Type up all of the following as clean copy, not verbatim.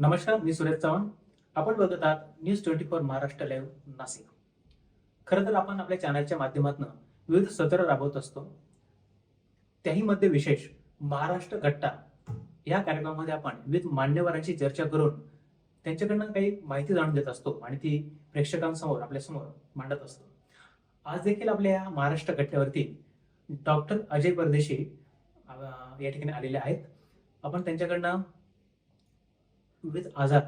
नमस्कार, मी सुरेश चव्हाण. आपण बघत आहात न्यूज 24 महाराष्ट्र लाईव्ह नाशिक. खरं तर आपण आपल्या चॅनलच्या माध्यमातून विविध सत्र राबवत असतो. त्याही मध्ये विशेष महाराष्ट्र गट्टा या कार्यक्रमामध्ये आपण विविध मान्यवरांशी चर्चा करून त्यांच्याकडनं काही माहिती जाणून देत असतो आणि ती प्रेक्षकांसमोर आपल्यासमोर मांडत असतो. आज देखील आपल्या या महाराष्ट्र गट्ट्यावरती डॉक्टर अजय परदेशी या ठिकाणी आलेले आहेत. आपण त्यांच्याकडनं विविध आजार,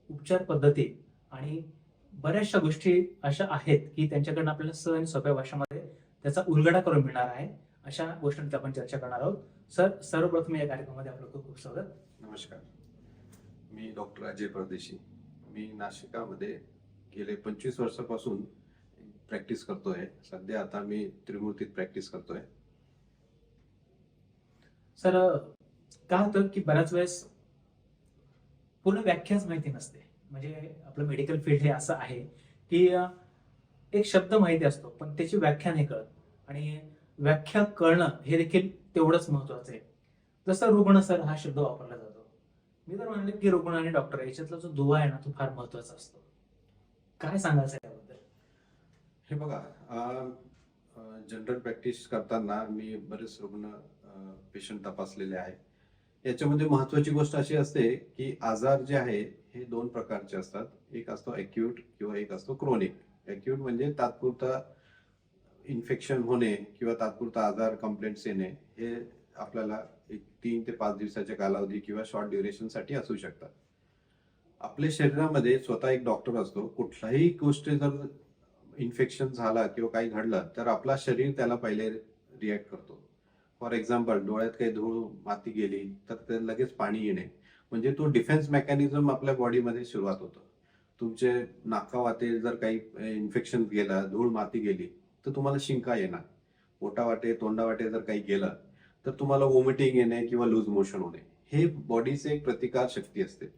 उपचार पद्धती आणि बऱ्याचशा गोष्टी अशा आहेत की त्यांच्याकडनं आपल्याला सहज आणि सोप्या भाषेमध्ये त्याचा उलगडा करून मिळणार आहे. अशा गोष्टींची आपण चर्चा करणार आहोत. सर, सर्वप्रथम या कार्यक्रमामध्ये आपलं खूप खूप स्वागत. नमस्कार, मी डॉक्टर अजय परदेशी. मी नाशिकामध्ये गेले 25 वर्षापासून प्रॅक्टिस करतोय. सध्या आता मी त्रिमूर्तीत प्रॅक्टिस करतोय. सर, काय होतं की बऱ्याच वेळेस पूर्ण व्याख्याच माहिती नसते. म्हणजे आपलं मेडिकल फील्ड हे असं आहे की एक शब्द माहिती असतो पण त्याची व्याख्या नाही कळत, आणि व्याख्या कळणं हे देखील तेवढंच महत्वाचं आहे. जसं रुग्ण सर हा शब्द वापरला जातो. मी तर म्हणले की रुग्ण आणि डॉक्टर याच्यातला जो दुवा आहे ना, तो फार महत्वाचा असतो. काय सांगायचं याबद्दल? हे बघा, जनरल प्रॅक्टिस करताना मी बरेच रुग्ण पेशंट तपासलेले आहे. याच्यामध्ये महत्वाची गोष्ट अशी असते की आजार जे आहे हे दोन प्रकारचे असतात. एक असतो अॅक्यूट किंवा एक असतो क्रोनिक. अॅक्यूट म्हणजे तात्पुरता इन्फेक्शन होणे किंवा तात्पुरता आजार, कंप्लेंट्स येणे, हे आपल्याला 3 ते 5 दिवसाच्या कालावधी किंवा शॉर्ट ड्युरेशनसाठी असू शकतात. आपल्या शरीरामध्ये स्वतः एक डॉक्टर असतो. कुठलाही गोष्ट जर इन्फेक्शन झाला किंवा काही घडलं तर आपला शरीर त्याला पहिले रिॲक्ट करतो. फॉर एक्झाम्पल, डोळ्यात काही धूळ माती गेली तर ते लगेच पाणी येणे, म्हणजे तो डिफेन्स मेकॅनिझम आपल्या बॉडीमध्ये सुरुवात होतो. तुमचे नाकावाटे जर काही इन्फेक्शन गेला, धूळ माती गेली तर तुम्हाला शिंका येणार. पोटावाटे, तोंडावाटे जर काही गेलं तर तुम्हाला वॉमिटिंग येणे किंवा लूज मोशन होणे. हे बॉडीचे एक प्रतिकार शक्ती असते.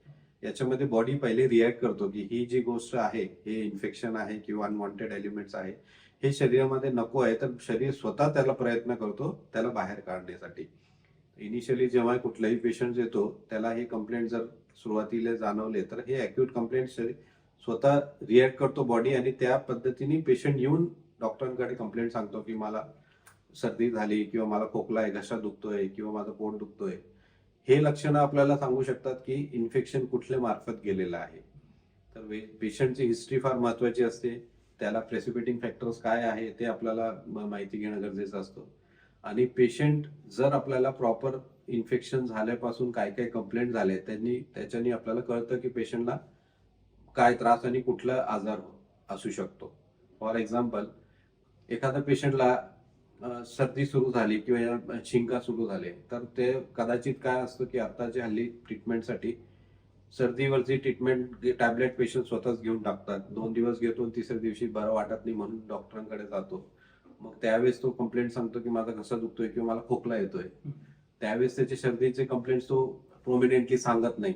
याच्यामध्ये बॉडी पहिले रिॲक्ट करतो की ही जी गोष्ट आहे, हे इन्फेक्शन आहे किंवा अनवॉन्टेड एलिमेंट्स आहे, हे शरीरामध्ये नको आहे, तर शरीर स्वतः त्याला प्रयत्न करतो त्याला बाहेर काढण्यासाठी. इनिशियली जेव्हा कुठलाही पेशंट येतो त्याला हे कंप्लेंट जर सुरुवातीला जाणवले तर हे अॅक्यूट कंप्लेंट स्वतः रिॲक्ट करतो बॉडी, आणि त्या पद्धतीने पेशंट येऊन डॉक्टरांकडे कंप्लेंट सांगतो की मला सर्दी झाली किंवा मला खोकला आहे, घसा दुखतोय किंवा माझं पोट दुखतोय. हे लक्षणं आपल्याला सांगू शकतात की इन्फेक्शन कुठल्या मार्फत गेलेलं आहे. तर पेशंटची हिस्ट्री फार महत्वाची असते. त्याला प्रेसिपिटिंग फॅक्टर्स काय आहे ते आपल्याला माहिती घेणं गरजेचं असतं. आणि पेशंट जर आपल्याला प्रॉपर इन्फेक्शन झाल्यापासून काय काय कंप्लेंट झाले त्याच्यानी आपल्याला कळतं की पेशंटला काय त्रास आणि कुठला आजार असू शकतो. फॉर एक्झाम्पल, एखाद्या पेशंटला सर्दी सुरू झाली किंवा शिंका सुरू झाले तर ते कदाचित काय असतं की आताच्या हल्ली ट्रीटमेंटसाठी सर्दीवरची ट्रीटमेंट टॅबलेट पेशंट स्वतःच घेऊन टाकतात. 2 दिवस घेतो आणि तिसऱ्या दिवशी बरं वाटत नाही म्हणून डॉक्टरांकडे जातो. मग त्यावेळेस तो कंप्लेंट सांगतो की माझा घसा दुखतोय किंवा मला खोकला येतोय. त्यावेळेस त्याचे सर्दीचे कंप्लेंट्स तो प्रोमिनेंटली सांगत नाही.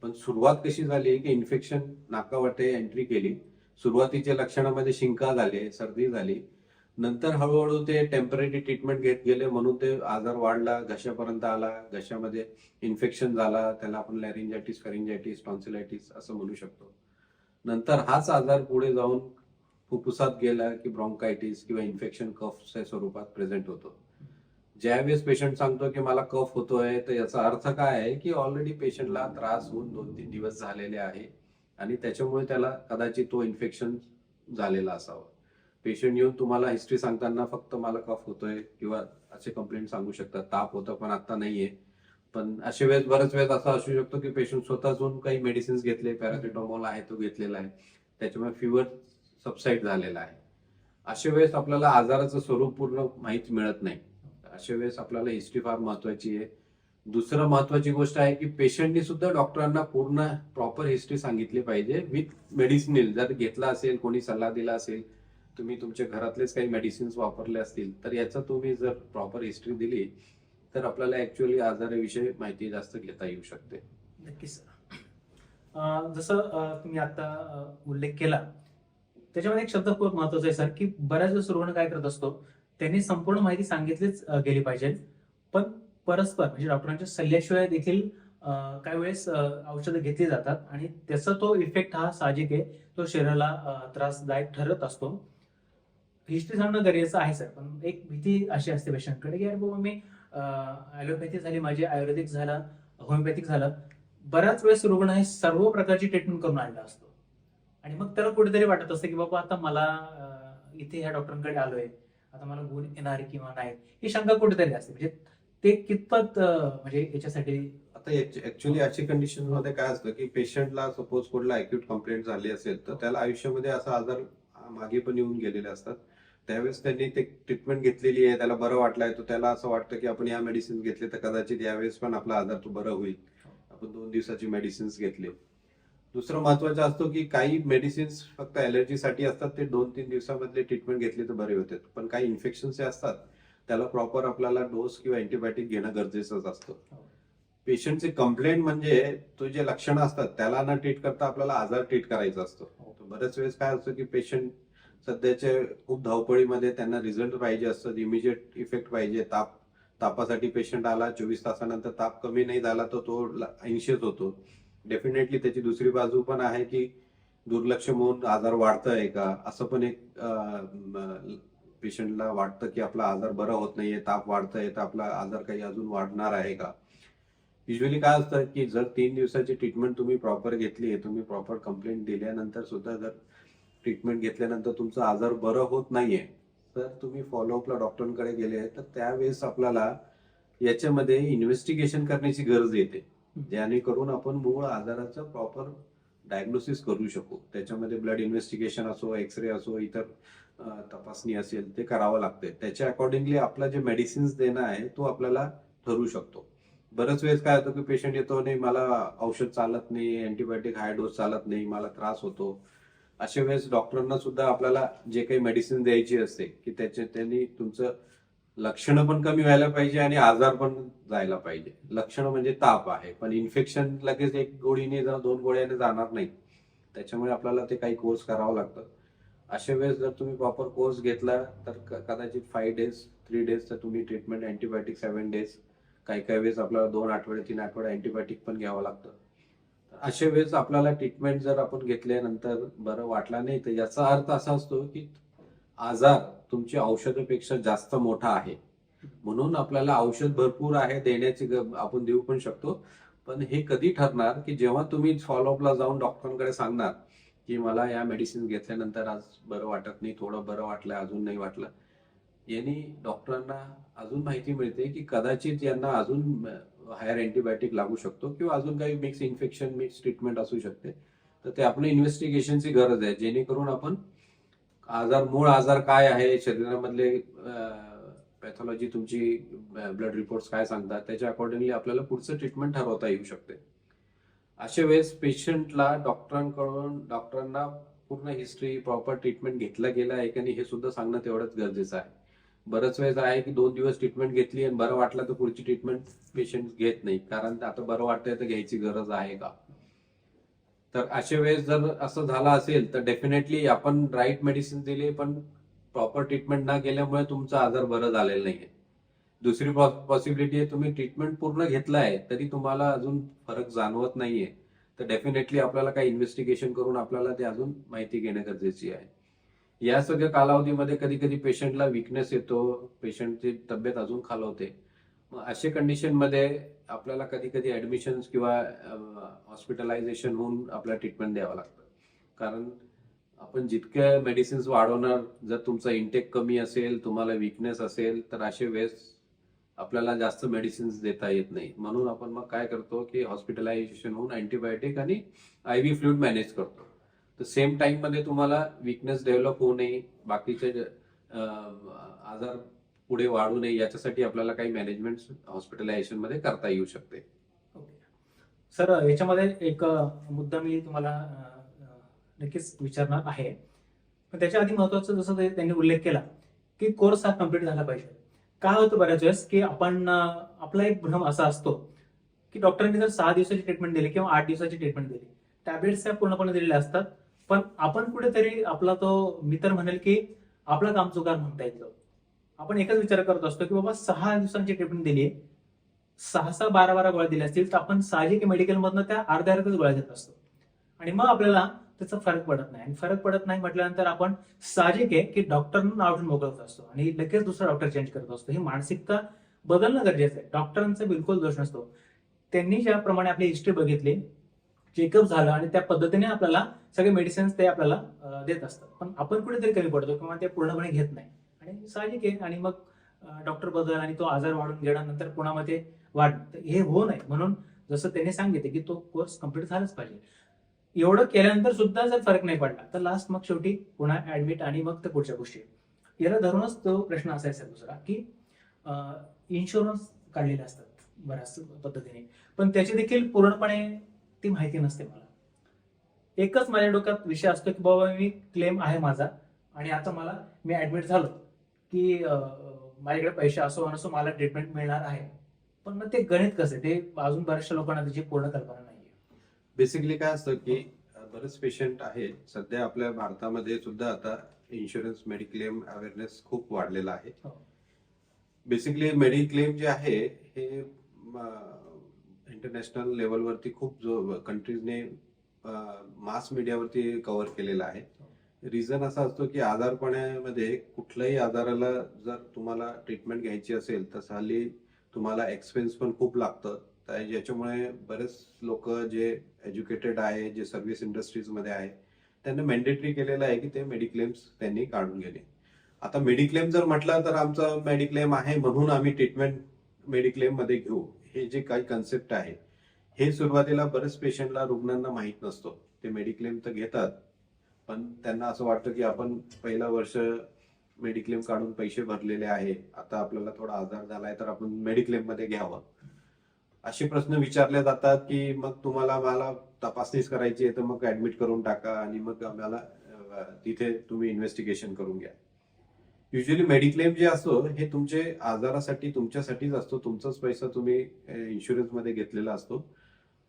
पण सुरुवात कशी झाली की इन्फेक्शन नाकावाटे एंट्री केली, सुरुवातीच्या लक्षणामध्ये शिंका झाले, सर्दी झाली, नंतर हळूहळू ते टेम्पररी ट्रीटमेंट घेत गेले म्हणून ते आजार वाढला, घशापर्यंत आला, घशामध्ये इन्फेक्शन झाला, त्याला आपण लॅरिंजायटिस, फॅरिंजायटिस, टॉन्सिलायटिस असं म्हणू शकतो. नंतर हाच आजार पुढे जाऊन फुफ्फुसात गेला की ब्रॉन्कायटिस किंवा इन्फेक्शन कफच्या स्वरूपात प्रेझेंट होतो. ज्यावेळेस पेशंट सांगतो की मला कफ होतोय तर याचा अर्थ काय आहे की ऑलरेडी पेशंटला त्रास होऊन 2-3 दिवस झालेले आहे आणि त्याच्यामुळे त्याला कदाचित तो इन्फेक्शन झालेला असावा. पेशंट येऊन तुम्हाला हिस्ट्री सांगताना फक्त मला कफ होतोय किंवा असे कंप्लेंट सांगू शकतात, ताप होतं पण आता नाहीये. पण अशा वेळेस बऱ्याच वेळेस असं असू शकतो की पेशंट स्वतः जाऊन काही मेडिसिन्स घेतले, पॅरासिटामॉल आहे तो घेतलेला आहे, त्याच्यामुळे फिवर सबसाईड झालेला आहे. अशा वेळेस आपल्याला आजाराचं स्वरूप पूर्ण माहिती मिळत नाही. अशा वेळेस आपल्याला हिस्ट्री फार महत्वाची आहे. दुसरं महत्वाची गोष्ट आहे की पेशंटनी सुद्धा डॉक्टरांना पूर्ण प्रॉपर हिस्ट्री सांगितली पाहिजे विथ मेडिसिनल. जर घेतला असेल, कोणी सल्ला दिला असेल, तुम्ही तुमच्या घरातलेच काही मेडिसिन्स वापरले असतील तर याचा तुम्ही जर प्रॉपर हिस्ट्री दिली तर आपल्याला ऍक्च्युअली आजाराविषयी माहिती जास्त घेता येऊ शकते. नक्कीच सर. जसं तुम्ही आता उल्लेख केला त्याच्यामध्ये एक शब्द खूप महत्वाचा आहे सर, की बऱ्याच वेळेस रुग्ण काय करत असतो, त्यांनी संपूर्ण माहिती सांगितलीच गेली पाहिजे, पण परस्पर म्हणजे डॉक्टरांच्या सल्ल्याशिवाय देखील काही वेळेस औषधं घेतली जातात आणि त्याचा तो इफेक्ट हा साहजिक आहे, तो शरीराला त्रासदायक ठरत असतो. हिस्ट्री सांगणं गरजेचं आहे सर, पण एक भीती अशी असते पेशंटकडे की यार बाबा मी ॲलोपॅथी झाली माझी, आयुर्वेदिक झालं, होमिओपॅथिक झालं. बऱ्याच वेळेस रुग्ण हे सर्व प्रकारची ट्रीटमेंट करून आणला असतो आणि मग त्याला कुठेतरी वाटत असतं की बाबा आता मला इथे ह्या डॉक्टरांकडे आलोय, आता मला गुण येणार किंवा नाही, ही शंका कुठेतरी असते. म्हणजे ते कितपत म्हणजे याच्यासाठी आता ऍक्च्युली अशी कंडिशन मध्ये काय असतं की पेशंटला सपोज कुठला अक्यूट कंप्लेंट झाली असेल तर त्याला आयुष्यामध्ये असा आजार मागे पण येऊन गेलेले असतात. त्यावेळेस त्यांनी ते ट्रीटमेंट घेतलेली आहे, त्याला बरं वाटलंय, तर त्याला असं वाटतं की आपण या मेडिसिन घेतले तर कदाचित यावेळेस पण आपला आजार तो बरा होईल. आपण 2 दिवसाची मेडिसिन्स घेतले. दुसरं महत्वाचं असतो की काही मेडिसिन्स फक्त ॲलर्जीसाठी असतात, ते 2-3 दिवसामधले ट्रीटमेंट घेतले तर बरे होतात. पण काही इन्फेक्शन्स जे असतात त्याला प्रॉपर आपल्याला डोस किंवा अँटीबायोटिक घेणं गरजेचंच असतं. पेशंटचे कंप्लेंट म्हणजे तो जे लक्षणं असतात त्याला न ट्रीट करता आपल्याला आजार ट्रीट करायचा असतो. तर बऱ्याच वेळेस काय असतं की पेशंट सध्याच्या खूप धावपळीमध्ये त्यांना रिझल्ट पाहिजे असतात, इमिजिएट इफेक्ट पाहिजे. तापासाठी पेशंट आला, 24 तासानंतर ताप कमी नाही झाला तर तो अँशियस होतो. डेफिनेटली त्याची दुसरी बाजू पण आहे की दुर्लक्ष होऊन आजार वाढतोय का, असं पण एक पेशंटला वाटतं की आपला आजार बरा होत नाहीये, ताप वाढतोय तर आपला आजार काही अजून वाढणार आहे का. युजली काय असतं की जर 3 दिवसाची ट्रीटमेंट तुम्ही प्रॉपर घेतली, तुम्ही प्रॉपर कंप्लेंट दिल्यानंतर सुद्धा जर ट्रीटमेंट घेतल्यानंतर तुमचा आजार बरं होत नाहीये, तर तुम्ही फॉलोअपला डॉक्टरांकडे गेले तर त्यावेळेस आपल्याला याच्यामध्ये इन्व्हेस्टिगेशन करण्याची गरज येते, जेणेकरून आपण मूळ आजाराचं प्रॉपर डायग्नोसिस करू शकू. त्याच्यामध्ये ब्लड इन्व्हेस्टिगेशन असो, एक्सरे असो, इतर तपासणी असेल ते करावं लागते. त्याच्या अकॉर्डिंगली आपला जे मेडिसिन्स देणं आहे तो आपल्याला ठरू शकतो. बऱ्याच वेळेस काय होतं की पेशंट येतो आणि मला औषध चालत नाही, अँटीबायोटिक हाय डोस चालत नाही, मला त्रास होतो. अशा वेळेस डॉक्टरांना सुद्धा आपल्याला जे काही मेडिसिन द्यायची असते की त्यांनी तुमचं लक्षणं पण कमी व्हायला पाहिजे आणि आजार पण जायला पाहिजे. लक्षणं म्हणजे ताप आहे, पण इन्फेक्शन लगेच 1 गोळीने 2 गोळ्याने जाणार नाही. त्याच्यामुळे आपल्याला ते काही कोर्स करावं लागतं. अशा वेळेस जर तुम्ही प्रॉपर कोर्स घेतला तर कदाचित 5 डेज 3 डेजचं तुम्ही ट्रीटमेंट, अँटीबायोटिक 7 डेज, काही काही वेळेस आपल्याला 2 आठवडे 3 आठवडे अँटीबायोटिक पण घ्यावं लागतं. अशा वेळेस आपल्याला ट्रीटमेंट जर आपण घेतल्यानंतर बरं वाटला नाही तर याचा अर्थ असा असतो की आजार तुमच्या औषधापेक्षा जास्त मोठा आहे. म्हणून आपल्याला औषध भरपूर आहे देण्याची आपण देऊ पण शकतो. पण हे कधी ठरणार की जेव्हा तुम्ही फॉलोअपला जाऊन डॉक्टरांकडे सांगणार की मला या मेडिसिन घेतल्यानंतर आज बरं वाटत नाही, थोडं बरं वाटलं, अजून नाही वाटलं. यांनी डॉक्टरांना अजून माहिती मिळते की कदाचित यांना अजून हायर अँटीबायोटिक लागू शकतो किंवा अजून काही मिक्स इन्फेक्शन, मिक्स ट्रीटमेंट असू शकते. तर ते आपल्या इन्व्हेस्टिगेशनची गरज आहे, जेणेकरून आपण मूळ आजार काय आहे, शरीरामधले पॅथॉलॉजी, तुमची ब्लड रिपोर्ट्स काय सांगतात, त्याच्या अकॉर्डिंगली आपल्याला पुढचं ट्रीटमेंट ठरवता येऊ शकते. अशा वेळेस पेशंटला डॉक्टरांना पूर्ण हिस्ट्री, प्रॉपर ट्रीटमेंट घेतला गेला आहे की नाही हे सुद्धा सांगणं तेवढंच गरजेचं आहे. बरंच वेळेस आहे की 2 दिवस ट्रीटमेंट घेतली आणि बरं वाटलं तर पुढची ट्रीटमेंट पेशंट घेत नाही, कारण आता बरं वाटतंय तर घ्यायची गरज आहे का. तर अशा वेळेस जर असं झालं असेल तर डेफिनेटली आपण राईट मेडिसिन दिले पण प्रॉपर ट्रीटमेंट न केल्यामुळे तुमचा आजार बरं झालेला नाहीये. दुसरी पॉसिबिलिटी आहे, तुम्ही ट्रीटमेंट पूर्ण घेतलाय तरी तुम्हाला अजून फरक जाणवत नाहीये, तर डेफिनेटली आपल्याला काही इन्व्हेस्टिगेशन करून आपल्याला ते अजून माहिती घेणं गरजेची आहे. या सगळ्या कालावधीमध्ये कधी कधी पेशंटला विकनेस येतो, पेशंटची तब्येत अजून खालावते. मग अशा कंडिशनमध्ये आपल्याला कधी कधी ऍडमिशन किंवा हॉस्पिटलायझेशन होऊन आपल्याला ट्रीटमेंट द्यावं लागतं. कारण आपण जितक्या मेडिसिन्स वाढवणार, जर तुमचा इंटेक कमी असेल, तुम्हाला विकनेस असेल, तर अशा वेळेस आपल्याला जास्त मेडिसिन्स देता येत नाही. म्हणून आपण मग काय करतो की हॉस्पिटलायझेशन होऊन अँटीबायोटिक आणि IV फ्लुइड मॅनेज करतो. तर सेम टाइम मध्ये तुम्हाला विकनेस डेव्हलप होऊ नये, बाकीचे आजार पुढे वाढू नये, याच्यासाठी आपल्याला काही मॅनेजमेंट हॉस्पिटलायझेशन मध्ये करता येऊ शकते. सर, याच्यामध्ये एक मुद्दा मी तुम्हाला नक्कीच विचारणार आहे, पण त्याच्या आधी महत्वाचं जसं त्यांनी उल्लेख केला की कोर्स हा कम्प्लीट झाला पाहिजे. काय होतं बऱ्याच वेळेस की आपण आपला एक भ्रम असा असतो की डॉक्टरांनी जर 6 दिवसाची ट्रीटमेंट दिली किंवा 8 दिवसाची ट्रीटमेंट दिली, टॅब्लेट्स त्या पूर्णपणे दिलेल्या असतात, पण आपण कुठेतरी आपला तो मित्र म्हणेल की आपला कामचुकार म्हणता येतो. आपण एकच विचार करत असतो की बाबा 6 दिवसांची ट्रीटमेंट दिली, 6 12 गोळ्या दिल्या असतील तर आपण साहजिक मेडिकल मधनं त्या अर्ध्याच गोळ्या देत असतो आणि मग आपल्याला त्याचा फरक पडत नाही. आणि फरक पडत नाही म्हटल्यानंतर आपण साहजिक आहे की डॉक्टरना नाव ठेवून मोकळत असतो आणि लगेच दुसरा डॉक्टर चेंज करत असतो. ही मानसिकता बदलणं गरजेचं आहे. डॉक्टरांचा बिलकुल दोष नसतो. त्यांनी ज्याप्रमाणे आपली हिस्ट्री बघितली, चेकअप झालं आणि त्या पद्धतीने आपल्याला सगळे मेडिसिन्स ते आपल्याला देत असतात. पण आपण कुठेतरी कमी पडतो किंवा ते पूर्णपणे घेत नाही आणि साहजिक आहे. आणि मग डॉक्टर बदल आणि तो आजार वाढून गेल्यानंतर पुन्हा मग ते वाढणं तर हे होऊ नये म्हणून जसं त्यांनी सांगितले की तो कोर्स कम्प्लीट झालाच पाहिजे. एवढं केल्यानंतर सुद्धा जर फरक नाही पडला तर लास्ट मग शेवटी पुन्हा ऍडमिट आणि मग ते पुढच्या गोष्टी. याला धरूनच तो प्रश्न असायचा दुसरा की इन्शुरन्स काढलेले असतात बऱ्याच पद्धतीने, पण त्याची देखील पूर्णपणे ती माहिती नसते मला. एकच माझ्या डोक्यात विषय असतो की बाबा मी क्लेम आहे माझा आणि आता मी ऍडमिट झालो की माझ्याकडे पैसे असो नसो मला ट्रीटमेंट मिळणार आहे. पण मग ते गणित कसं आहे ते अजून बऱ्याचशा लोकांना त्याची पूर्ण कल्पना नाहीये. बेसिकली काय असतं की बरेच पेशंट आहेत सध्या आपल्या भारतामध्ये सुद्धा आता इन्शुरन्स मेडिक्लेम अवेअरनेस खूप वाढलेला आहे. हो. बेसिकली मेडिक्लेम जे आहे हे इंटरनॅशनल लेवलवरती खूप जो कंट्रीजने मास मीडियावरती कव्हर केलेला आहे. रिझन असा असतो की आजारपणामध्ये कुठल्याही आजाराला जर तुम्हाला ट्रीटमेंट घ्यायची असेल तर हल्ली तुम्हाला एक्सपेन्स पण खूप लागतं. तर याच्यामुळे बरेच लोक जे एज्युकेटेड आहे, जे सर्व्हिस इंडस्ट्रीजमध्ये आहे, त्यांना मॅन्डेटरी केलेलं आहे की ते मेडिक्लेम्स त्यांनी काढून घेणे. आता मेडिक्लेम जर म्हटलं तर आमचा मेडिक्लेम आहे म्हणून आम्ही ट्रीटमेंट मेडिक्लेम मध्ये घेऊ, हे जे काही कन्सेप्ट आहे हे सुरुवातीला बरेच पेशंटला रुग्णांना माहीत नसतो. ते मेडिक्लेम तर घेतात पण त्यांना असं वाटतं की आपण पहिला वर्ष मेडिक्लेम काढून पैसे भरलेले आहे, आता आपल्याला थोडा आजार झालाय तर आपण मेडिक्लेम मध्ये घ्यावं. असे प्रश्न विचारले जातात की मग तुम्हाला मला तपासणीच करायची आहे तर मग ऍडमिट करून टाका आणि मग आम्हाला तिथे तुम्ही इन्व्हेस्टिगेशन करून घ्या. युजली मेडिक्लेम जे असतो हे तुमचे आजारासाठी तुमच्यासाठीच असतो, तुमचाच पैसा तुम्ही इन्शुरन्स मध्ये घेतलेला असतो.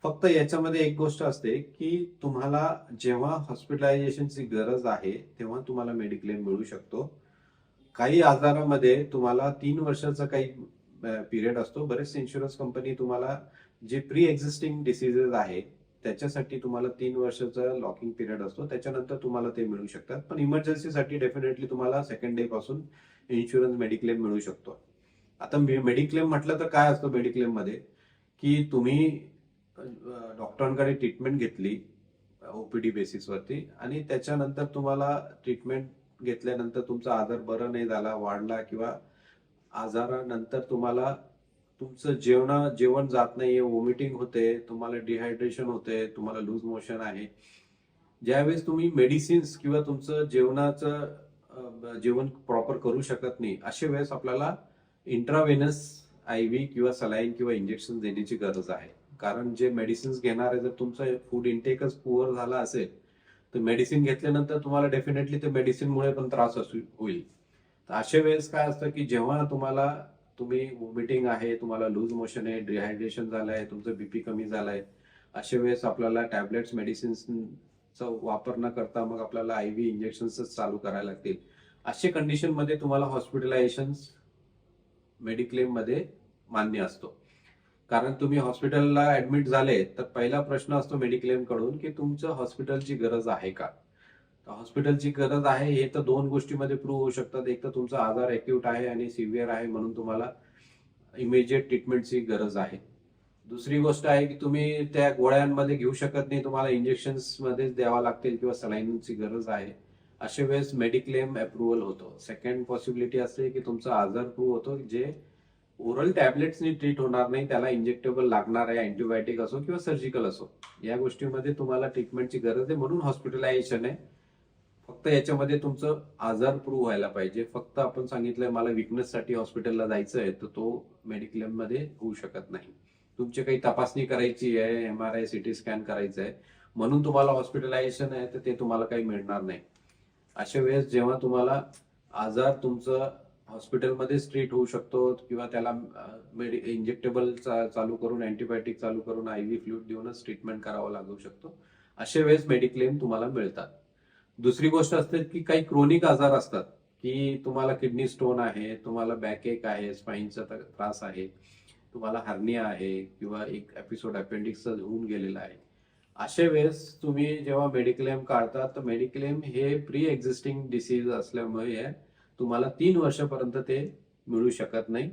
फक्त याच्यामध्ये एक गोष्ट असते की तुम्हाला जेव्हा हॉस्पिटलायझेशनची गरज आहे तेव्हा तुम्हाला मेडिक्लेम मिळू शकतो. काही आजारामध्ये तुम्हाला 3 वर्षाचा काही पिरियड असतो. बरेचसे इन्शुरन्स कंपनी तुम्हाला जे प्री एक्झिस्टिंग डिसीजेस आहे त्याच्यासाठी तुम्हाला 3 वर्षाचा लॉकिंग पिरियड असतो, त्याच्यानंतर तुम्हाला ते मिळू शकतात. पण इमर्जन्सीसाठी डेफिनेटली तुम्हाला सेकंड डे पासून इन्शुरन्स मेडिक्लेम मिळू शकतो. आता मेडिक्लेम म्हटलं तर काय असतं मेडिक्लेम मध्ये की तुम्ही डॉक्टरांकडे ट्रीटमेंट घेतली ओपीडी बेसिसवरती आणि त्याच्यानंतर तुम्हाला ट्रीटमेंट घेतल्यानंतर तुमचा आजार बरा नाही झाला, वाढला किंवा आजारानंतर तुम्हाला तुमचं जेवण जात नाहीये, वॉमिटिंग होते, तुम्हाला डिहायड्रेशन होते, तुम्हाला लूज मोशन आहे, ज्यावेळेस तुम्ही मेडिसिन्स किंवा तुमचं जेवण प्रॉपर करू शकत नाही, अशा वेळेस आपल्याला इंट्रावेनस आयव्ही किंवा सलाईन किंवा इंजेक्शन देण्याची गरज आहे. कारण जे मेडिसिन्स घेणार आहे जर तुमचा फूड इंटेकच पुअर झाला असेल तर मेडिसिन घेतल्यानंतर तुम्हाला डेफिनेटली ते मेडिसिनमुळे पण त्रास होईल. तर अशा वेळेस काय असतं की जेव्हा तुम्ही वॉमिटिंग आहे, तुम्हाला लूज मोशन आहे, डिहायड्रेशन झालंय, तुमचं बीपी कमी झालाय, अशा वेळेस आपल्याला टॅबलेट्स मेडिसिन्सचा वापर न करता मग आपल्याला आयव्ही इंजेक्शन्स चालू करायला लागतील. अशा कंडिशन मध्ये तुम्हाला हॉस्पिटलायझेशन मेडिक्लेम मध्ये मान्य असतो. कारण तुम्ही हॉस्पिटलला ऍडमिट झाले तर पहिला प्रश्न असतो मेडिक्लेम कडून की तुमचं हॉस्पिटलची गरज आहे का. हॉस्पिटलची गरज आहे हे तर 2 गोष्टीमध्ये प्रूव्ह होऊ शकतात. एक तर तुमचा आजार एक्यूट आहे आणि सिव्हिअर आहे म्हणून तुम्हाला इमिजिएट ट्रीटमेंटची गरज आहे. दुसरी गोष्ट आहे की तुम्ही त्या गोळ्यांमध्ये घेऊ शकत नाही, तुम्हाला इंजेक्शन्स मध्येच द्यावा लागतील किंवा सलाईनची गरज आहे, अशा वेळेस मेडिक्लेम अप्रुव्हल होतो. सेकंड पॉसिबिलिटी असते की तुमचा आजार प्रूव्ह होतो जे ओरल टॅबलेट्सनी ट्रीट होणार नाही, त्याला इंजेक्टेबल लागणार आहे, अँटीबायोटिक असो किंवा सर्जिकल असो, या गोष्टीमध्ये तुम्हाला ट्रीटमेंटची गरज आहे म्हणून हॉस्पिटलायझेशन आहे. फक्त याच्यामध्ये तुमचं आजार प्रूव्ह व्हायला पाहिजे. फक्त आपण सांगितलंय मला विकनेस साठी हॉस्पिटलला जायचं आहे तर तो मेडिक्लेम मध्ये होऊ शकत नाही. तुमची काही तपासणी करायची आहे, MRI CT स्कॅन करायचं आहे म्हणून तुम्हाला हॉस्पिटलायझेशन आहे तर ते तुम्हाला काही मिळणार नाही. अशा वेळेस जेव्हा तुम्हाला आजार तुमचं हॉस्पिटलमध्येच ट्रीट होऊ शकतो किंवा त्याला इंजेक्टेबल चालू करून अँटीबायोटिक चालू करून आयव्ही फ्लुइड देऊनच ट्रीटमेंट करावं लागू शकतो, अशा वेळेस मेडिक्लेम तुम्हाला मिळतात. दुसरी गोष्ट असते की काही क्रोनिक आजार असतात की तुम्हाला किडनी स्टोन आहे, तुम्हाला बॅकएक आहे, स्पाईनचा त्रास आहे, तुम्हाला हार्निया आहे किंवा एक एपिसोड अपेंडिक्सचा होऊन गेलेला आहे, अशा वेळेस तुम्ही जेव्हा मेडिक्लेम काढता तर मेडिक्लेम हे प्री एक्झिस्टिंग डिसीज असल्यामुळे तुम्हाला 3 वर्षापर्यंत ते मिळू शकत नाही.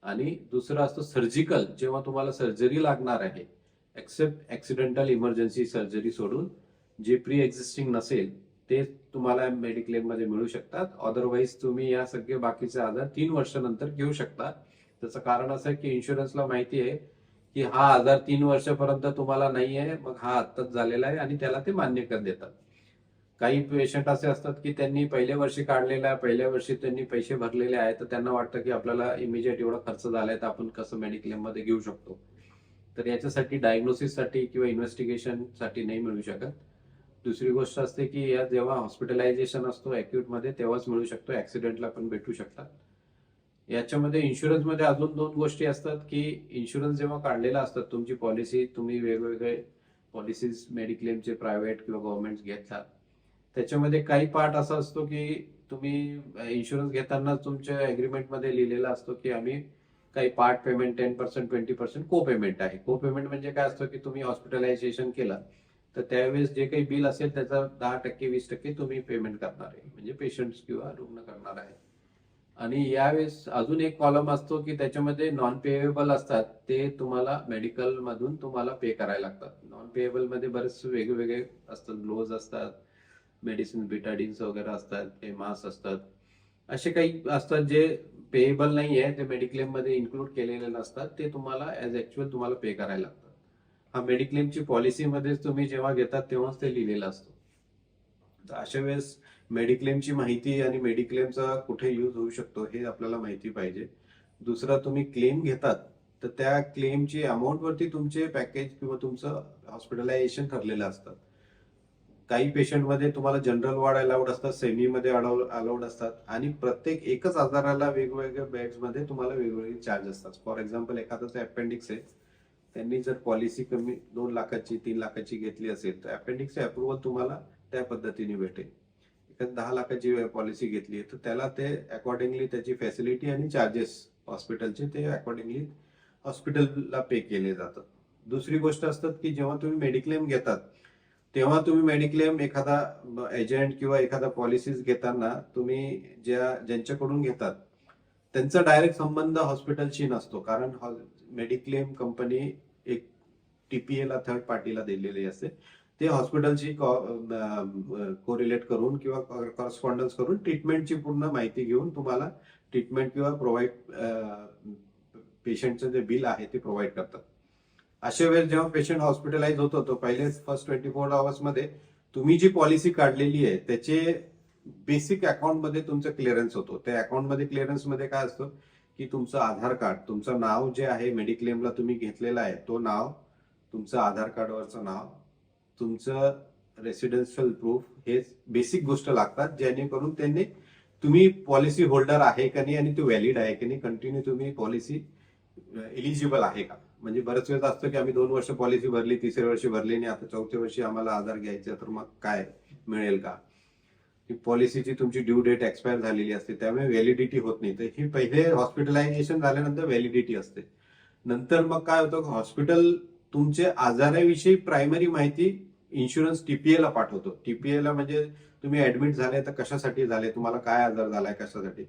आणि दुसरं असतं सर्जिकल, जेव्हा तुम्हाला सर्जरी लागणार आहे, एक्सेप्ट ऍक्सिडेंटल इमर्जन्सी सर्जरी सोडून जे प्री एक्झिस्टिंग नसेल ते तुम्हाला मेडिक्लेम मध्ये मिळू शकतात. अदरवाईज तुम्ही या सगळे बाकीचे आजार 3 वर्षानंतर घेऊ शकता. त्याचं कारण असं आहे की इन्शुरन्सला माहिती आहे की हा आजार 3 वर्षापर्यंत तुम्हाला नाही आहे, मग हा आत्ताच झालेला आहे आणि त्याला ते मान्य कर देतात. काही पेशंट असे असतात की त्यांनी पहिल्या वर्षी काढलेला आहे, पहिल्या वर्षी त्यांनी पैसे भरलेले आहेत, तर त्यांना वाटतं की आपल्याला इमिजिएट एवढा खर्च झालाय तर आपण कसं मेडिक्लेम मध्ये घेऊ शकतो. तर याच्यासाठी डायग्नोसिससाठी किंवा इन्व्हेस्टिगेशनसाठी नाही मिळू शकत. दुसरी गोष्ट असते की या जेव्हा हॉस्पिटलायझेशन असतो अॅक्यूट मध्ये तेव्हाच मिळू शकतो, ऍक्सिडेंटला पण भेटू शकतात. याच्यामध्ये इन्शुरन्स मध्ये अजून 2 गोष्टी असतात की इन्शुरन्स जेव्हा काढलेला असतात तुमची पॉलिसी, तुम्ही वेगवेगळे पॉलिसीज मेडिक्लेमचे प्रायव्हेट किंवा गव्हर्नमेंट घेतात, त्याच्यामध्ये काही पार्ट असा असतो की तुम्ही इन्शुरन्स घेताना तुमच्या अग्रीमेंटमध्ये लिहिलेला असतो की आम्ही काही पार्ट पेमेंट 10%, 20% को पेमेंट आहे. को पेमेंट म्हणजे काय असतं की तुम्ही हॉस्पिटलायझेशन केलं तर त्यावेळेस जे काही बिल असेल त्याचा 10%, 20% तुम्ही पेमेंट करणार आहे, म्हणजे पेशंट किंवा रुग्ण करणार आहे. आणि यावेळेस अजून एक कॉलम असतो की त्याच्यामध्ये नॉन पेएबल असतात, ते तुम्हाला मेडिकल मधून तुम्हाला पे करायला लागतात. नॉन पेएबल मध्ये बरेच वेगवेगळे असतात, ग्लोव्ज असतात, मेडिसिन बिटाडिन्स वगैरे असतात, हे मास्क असतात, असे काही असतात जे पेएबल नाही आहे, ते मेडिक्लेम मध्ये इन्क्लूड केलेले नसतात, ते तुम्हाला ऍज ऍक्च्युअल तुम्हाला पे करायला लागतात. हा मेडिक्लेमची पॉलिसीमध्ये तुम्ही जेव्हा घेतात तेव्हाच ते लिहिलेलं असतं. तर अशा वेळेस मेडिक्लेमची माहिती आणि मेडिक्लेमचा कुठे यूज होऊ शकतो हे आपल्याला माहिती पाहिजे. दुसरा, तुम्ही क्लेम घेतात तर त्या क्लेमची अमाऊंट वरती तुमचे पॅकेज किंवा तुमचं हॉस्पिटलायझेशन ठरलेलं असतं. काही पेशंटमध्ये तुम्हाला जनरल वॉर्ड अलाउड असतात, सेमी मध्ये अलाउड असतात, आणि प्रत्येक एकच आजाराला वेगवेगळ्या बेड्स मध्ये तुम्हाला वेगवेगळे चार्ज असतात. फॉर एक्झाम्पल, एखाद्याचं अपेंडिक्स आहे, त्यांनी जर पॉलिसी कमी 2 लाखाची 3 लाखाची घेतली असेल तर अपेंडिक्सचे अप्रुव्हल तुम्हाला त्या पद्धतीने भेटेल. एखादी 10 लाखाची पॉलिसी घेतली तर त्याला ते अकॉर्डिंगली त्याची फॅसिलिटी आणि चार्जेस हॉस्पिटलचे ते अकॉर्डिंगली हॉस्पिटलला पे केले जातात. दुसरी गोष्ट असतात की जेव्हा तुम्ही मेडिक्लेम घेतात तेव्हा तुम्ही मेडिक्लेम एखादा एजंट किंवा एखादा पॉलिसीज घेताना तुम्ही ज्यांच्याकडून घेतात त्यांचा डायरेक्ट संबंध हॉस्पिटलशी नसतो, कारण मेडिक्लेम कंपनी एक टीपीएला थर्ड पार्टीला दिलेली असते. ते हॉस्पिटलशी कोरिलेट करून किंवा करस्पॉन्डन्स करून ट्रीटमेंटची पूर्ण माहिती घेऊन तुम्हाला ट्रीटमेंट किंवा प्रोव्हाइड पेशंटचं जे बिल आहे ते प्रोव्हाइड करतात. अशा वेळेस जेव्हा पेशंट हॉस्पिटलाइज होतो तो पहिले फर्स्ट 24 आवर्स मध्ये तुम्ही जी पॉलिसी काढलेली आहे त्याचे बेसिक अकाउंट मध्ये तुमचं क्लिअरन्स होतो. त्या अकाउंट मध्ये क्लिअरन्स मध्ये काय असतं की तुमचं आधार कार्ड, तुमचं नाव जे आहे मेडिक्लेमला तुम्ही घेतलेलं आहे तो नाव, तुमचं आधार कार्डवरचं नाव, तुमचं रेसिडेन्शियल प्रूफ, हे बेसिक गोष्ट लागतात जेणेकरून त्यांनी तुम्ही पॉलिसी होल्डर आहे का नाही आणि ती व्हॅलिड आहे की नाही, कंटिन्यू तुम्ही पॉलिसी एलिजिबल आहे का. म्हणजे बरेच वेळेस असतं की आम्ही 2 वर्ष पॉलिसी भरली, 3ऱ्या वर्षी भरली नाही, आता 4थ्या वर्षी आम्हाला आधार घ्यायचा, तर मग काय मिळेल का. पॉलिसीची तुमची ड्यू डेट एक्सपायर झालेली असते त्यामुळे व्हॅलिडिटी होत नाही. तर ही पहिले हॉस्पिटलायझेशन झाल्यानंतर व्हॅलिडिटी असते. नंतर मग काय होतं, हॉस्पिटल तुमचे आजाराविषयी प्रायमरी माहिती इन्शुरन्स टीपीएला पाठवतो. टीपीएला म्हणजे तुम्ही ऍडमिट झाले तर कशासाठी झाले, तुम्हाला काय आजार झालाय, कशासाठी.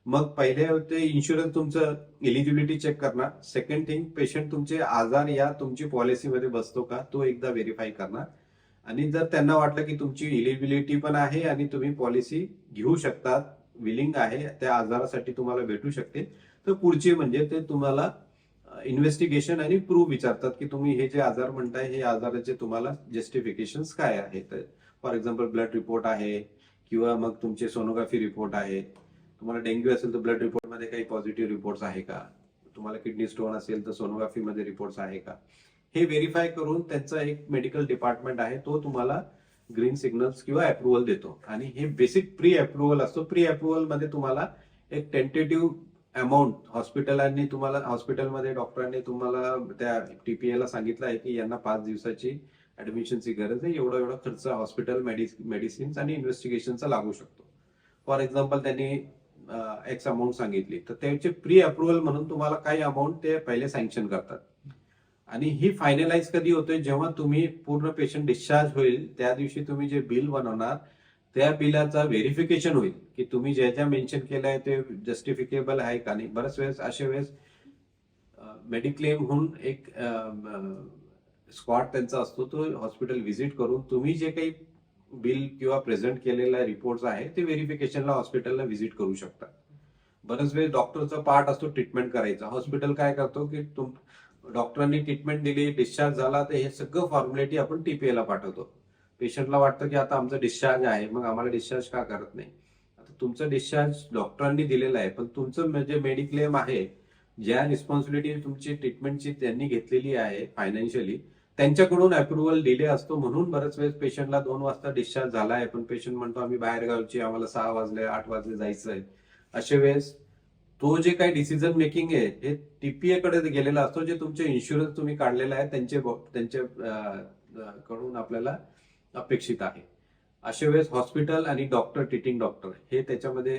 मग पहिले ते इन्शुरन्स तुमचं एलिजिबिलिटी चेक करणार. सेकंड थिंग, पेशंट तुमचे आजार या तुमची पॉलिसीमध्ये बसतो का तो एकदा व्हेरीफाय करणार. आणि जर त्यांना वाटलं की तुमची एलिजिबिलिटी पण आहे आणि तुम्ही पॉलिसी घेऊ शकतात, विलिंग आहे, त्या आजारासाठी तुम्हाला भेटू शकते, तर पुढचे म्हणजे ते तुम्हाला इन्व्हेस्टिगेशन आणि प्रूफ विचारतात की तुम्ही हे जे आजार म्हणताय हे आजाराचे तुम्हाला जस्टिफिकेशन काय आहे. तर फॉर एक्झाम्पल ब्लड रिपोर्ट आहे किंवा मग तुमचे सोनोग्राफी रिपोर्ट आहे. तुम्हाला डेंग्यू असेल तर ब्लड रिपोर्ट मध्ये काही पॉझिटिव्ह रिपोर्ट्स आहे का, तुम्हाला किडनी स्टोन असेल तर सोनोग्राफी मध्ये रिपोर्ट्स आहे का, हे व्हेरीफाय करून त्यांचा एक मेडिकल डिपार्टमेंट आहे तो तुम्हाला ग्रीन सिग्नल्स किंवा अप्रुव्हल देतो. आणि हे बेसिक प्री अप्रुव्हल असतो. प्री अप्रुव्हल मध्ये तुम्हाला एक टेंटेटिव्ह अमाऊंट हॉस्पिटलांनी तुम्हाला, हॉस्पिटलमध्ये डॉक्टरांनी तुम्हाला त्या टीपीएला सांगितलं आहे की यांना 5 दिवसाची ऍडमिशनची गरज आहे, एवढा एवढा खर्च हॉस्पिटल मेडिसिन्स आणि इन्व्हेस्टिगेशनचा लागू शकतो. फॉर एक्झाम्पल, त्यांनी एक्स अमाऊंट सांगितली, तर त्याचे प्री अप्रुव्हल म्हणून तुम्हाला काही अमाऊंट ते पहिले सँक्शन करतात. आणि ही फायनलाइज कधी होते, जेव्हा तुम्ही पूर्ण पेशंट डिस्चार्ज होईल त्या दिवशी तुम्ही जे बिल बनवणार त्या बिलाचा व्हेरिफिकेशन होईल की तुम्ही ज्या ज्या मेन्शन केलं आहे ते जस्टिफिकेबल आहे का नाही. बऱ्याच वेळेस अशा वेळेस मेडिक्लेम होऊन एक स्क्वॉड त्यांचा असतो, तो हॉस्पिटल व्हिजिट करून तुम्ही जे काही बिल किंवा प्रेझेंट केलेला रिपोर्ट्स आहे ते व्हेरिफिकेशनला हॉस्पिटलला व्हिजिट करू शकता. बऱ्याच वेळेस डॉक्टरचा पार्ट असतो ट्रीटमेंट करायचा. हॉस्पिटल काय करतो की डॉक्टरांनी ट्रीटमेंट दिली, डिस्चार्ज झाला, तर हे सगळं फॉर्मॅलिटी आपण टीपीएला पाठवतो. पेशंटला वाटतं की आता आमचं डिस्चार्ज आहे, मग आम्हाला डिस्चार्ज का करत नाही. आता तुमचं डिस्चार्ज डॉक्टरांनी दिलेलं आहे, पण तुमचं म्हणजे मेडिक्लेम आहे, ज्या रिस्पॉन्सिबिलिटी तुमची ट्रीटमेंटची त्यांनी घेतलेली आहे फायनान्शियली, त्यांच्याकडून अप्रुव्हल डिले असतो. म्हणून बऱ्याच वेळेस पेशंटला 2 वाजता डिस्चार्ज झाला आहे, पण पेशंट म्हणतो आम्ही बाहेर गावची, आम्हाला 6 वाजले 8 वाजले जायचं आहे. अशा वेळेस तो जे काही डिसिजन मेकिंग आहे हे टीपीए कडे गेलेला असतो, जे तुमचे इन्शुरन्स तुम्ही काढलेला आहे त्यांच्या कडून आपल्याला अपेक्षित आहे. अशा वेळेस हॉस्पिटल आणि डॉक्टर, ट्रीटिंग डॉक्टर हे त्याच्यामध्ये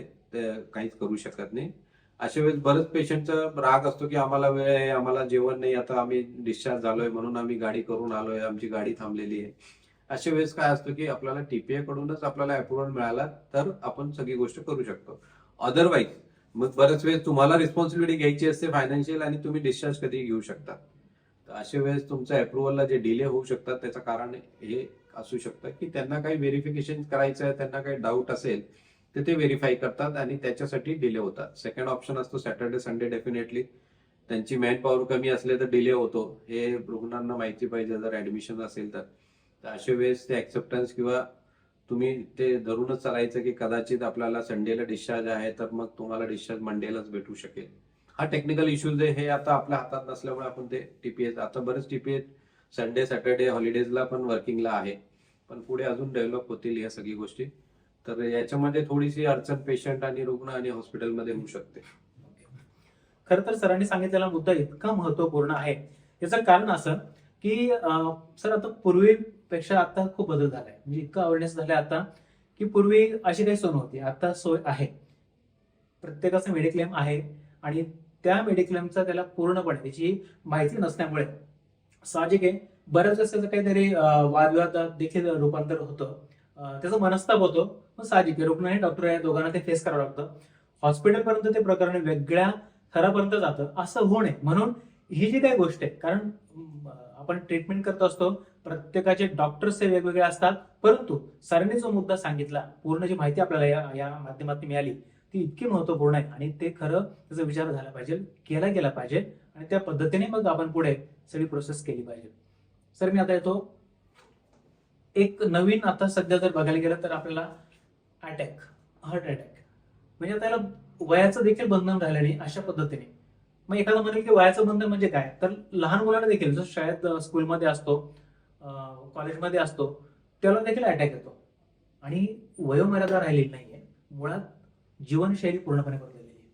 काहीच करू शकत नाही. अशा वेळेस बरेच पेशंटचा राग असतो की आम्हाला वेळ आहे, आम्हाला जेवण नाही, आता आम्ही डिस्चार्ज झालोय म्हणून आम्ही गाडी करून आलोय, आमची गाडी थांबलेली आहे. अशा वेळेस काय असतं की आपल्याला टीपीए कडूनच आपल्याला अप्रुव्हल मिळाला तर आपण सगळी गोष्ट करू शकतो. अदरवाईज मग बऱ्याच वेळेस तुम्हाला रिस्पॉन्सिबिलिटी घ्यायची असते फायनान्शियल आणि तुम्ही डिस्चार्ज कधी घेऊ शकता. तर अशा वेळेस तुमच्या अप्रुव्हलला जे डिले होऊ शकतात त्याचं कारण हे असू शकतं की त्यांना काही व्हेरिफिकेशन करायचं आहे, त्यांना काही डाऊट असेल तर ते व्हेरीफाय करतात आणि त्याच्यासाठी डिले होतात. सेकंड ऑप्शन असतो सॅटर्डे संडे. डेफिनेटली त्यांची मॅन पॉवर कमी असले तर डिले होतो, हे रुग्णांना माहिती पाहिजे जर ऍडमिशन असेल तर. अशा वेळेस ते ऍक्सेप्टन्स किंवा तुम्ही ते धरूनच चालायचं की कदाचित आपल्याला संडेला डिस्चार्ज आहे तर मग तुम्हाला डिस्चार्ज मंडेलाच भेटू शकेल. हा टेक्निकल इश्यूज आहे, हे आता आपल्या हातात नसल्यामुळे आपण ते टीपीए, आता बरेच टीपीए संडे सॅटर्डे हॉलिडेजला पण वर्किंगला आहे, पण पुढे अजून डेव्हलप होतील या सगळी गोष्टी. तर याच्यामध्ये थोडीशी अडचण पेशंट आणि रुग्ण आणि हॉस्पिटलमध्ये होऊ शकते. खर तर सरांनी सांगितलेला मुद्दा इतका महत्वपूर्ण आहे. याचं कारण असं की सर आता पूर्वीपेक्षा आता खूप बदल झालाय, म्हणजे इतका अवेअरनेस झालाय आता की पूर्वी अशी काही सोय नव्हती, आता सोय आहे. प्रत्येकाचं मेडिक्लेम आहे आणि त्या मेडिक्लेमचा त्याला पूर्णपणे त्याची माहिती नसल्यामुळे साहजिक आहे बऱ्याच वेळेस त्याचं काहीतरी वादविवादात देखील रूपांतर होतं, त्याचा मनस्ताप होतो. मग साहजिक आहे रुग्ण आणि डॉक्टर या दोघांना ते फेस करावं लागतं. हॉस्पिटलपर्यंत ते प्रकरण वेगळ्या थरापर्यंत जातं, असं होऊ नये म्हणून ही जी काही गोष्ट आहे, कारण आपण ट्रीटमेंट करत असतो, प्रत्येकाचे डॉक्टर्स हे वेगवेगळे असतात, परंतु सरांनी जो मुद्दा सांगितला, पूर्ण जी माहिती आपल्याला या माध्यमातून मिळाली ती इतकी महत्वपूर्ण आहे आणि ते खरं त्याचा विचार झाला पाहिजे, केला गेला पाहिजे आणि त्या पद्धतीने मग आपण पुढे सगळी प्रोसेस केली पाहिजे. सर मी आता येतो एक नवीन, आता सध्या जर बघायला गेलं तर आपल्याला अटॅक, हार्ट अटॅक, म्हणजे आता याला वयाचं देखील बंधन राहिलं नाही अशा पद्धतीने. मग एखादा म्हणेल की वयाचं बंधन म्हणजे काय, तर लहान मुलांना देखील जो शाळेत स्कूलमध्ये असतो, कॉलेजमध्ये असतो, त्याला देखील अटॅक येतो आणि वयोमर्यादा राहिलेली नाहीये. मुळात जीवनशैली पूर्णपणे बदललेली आहे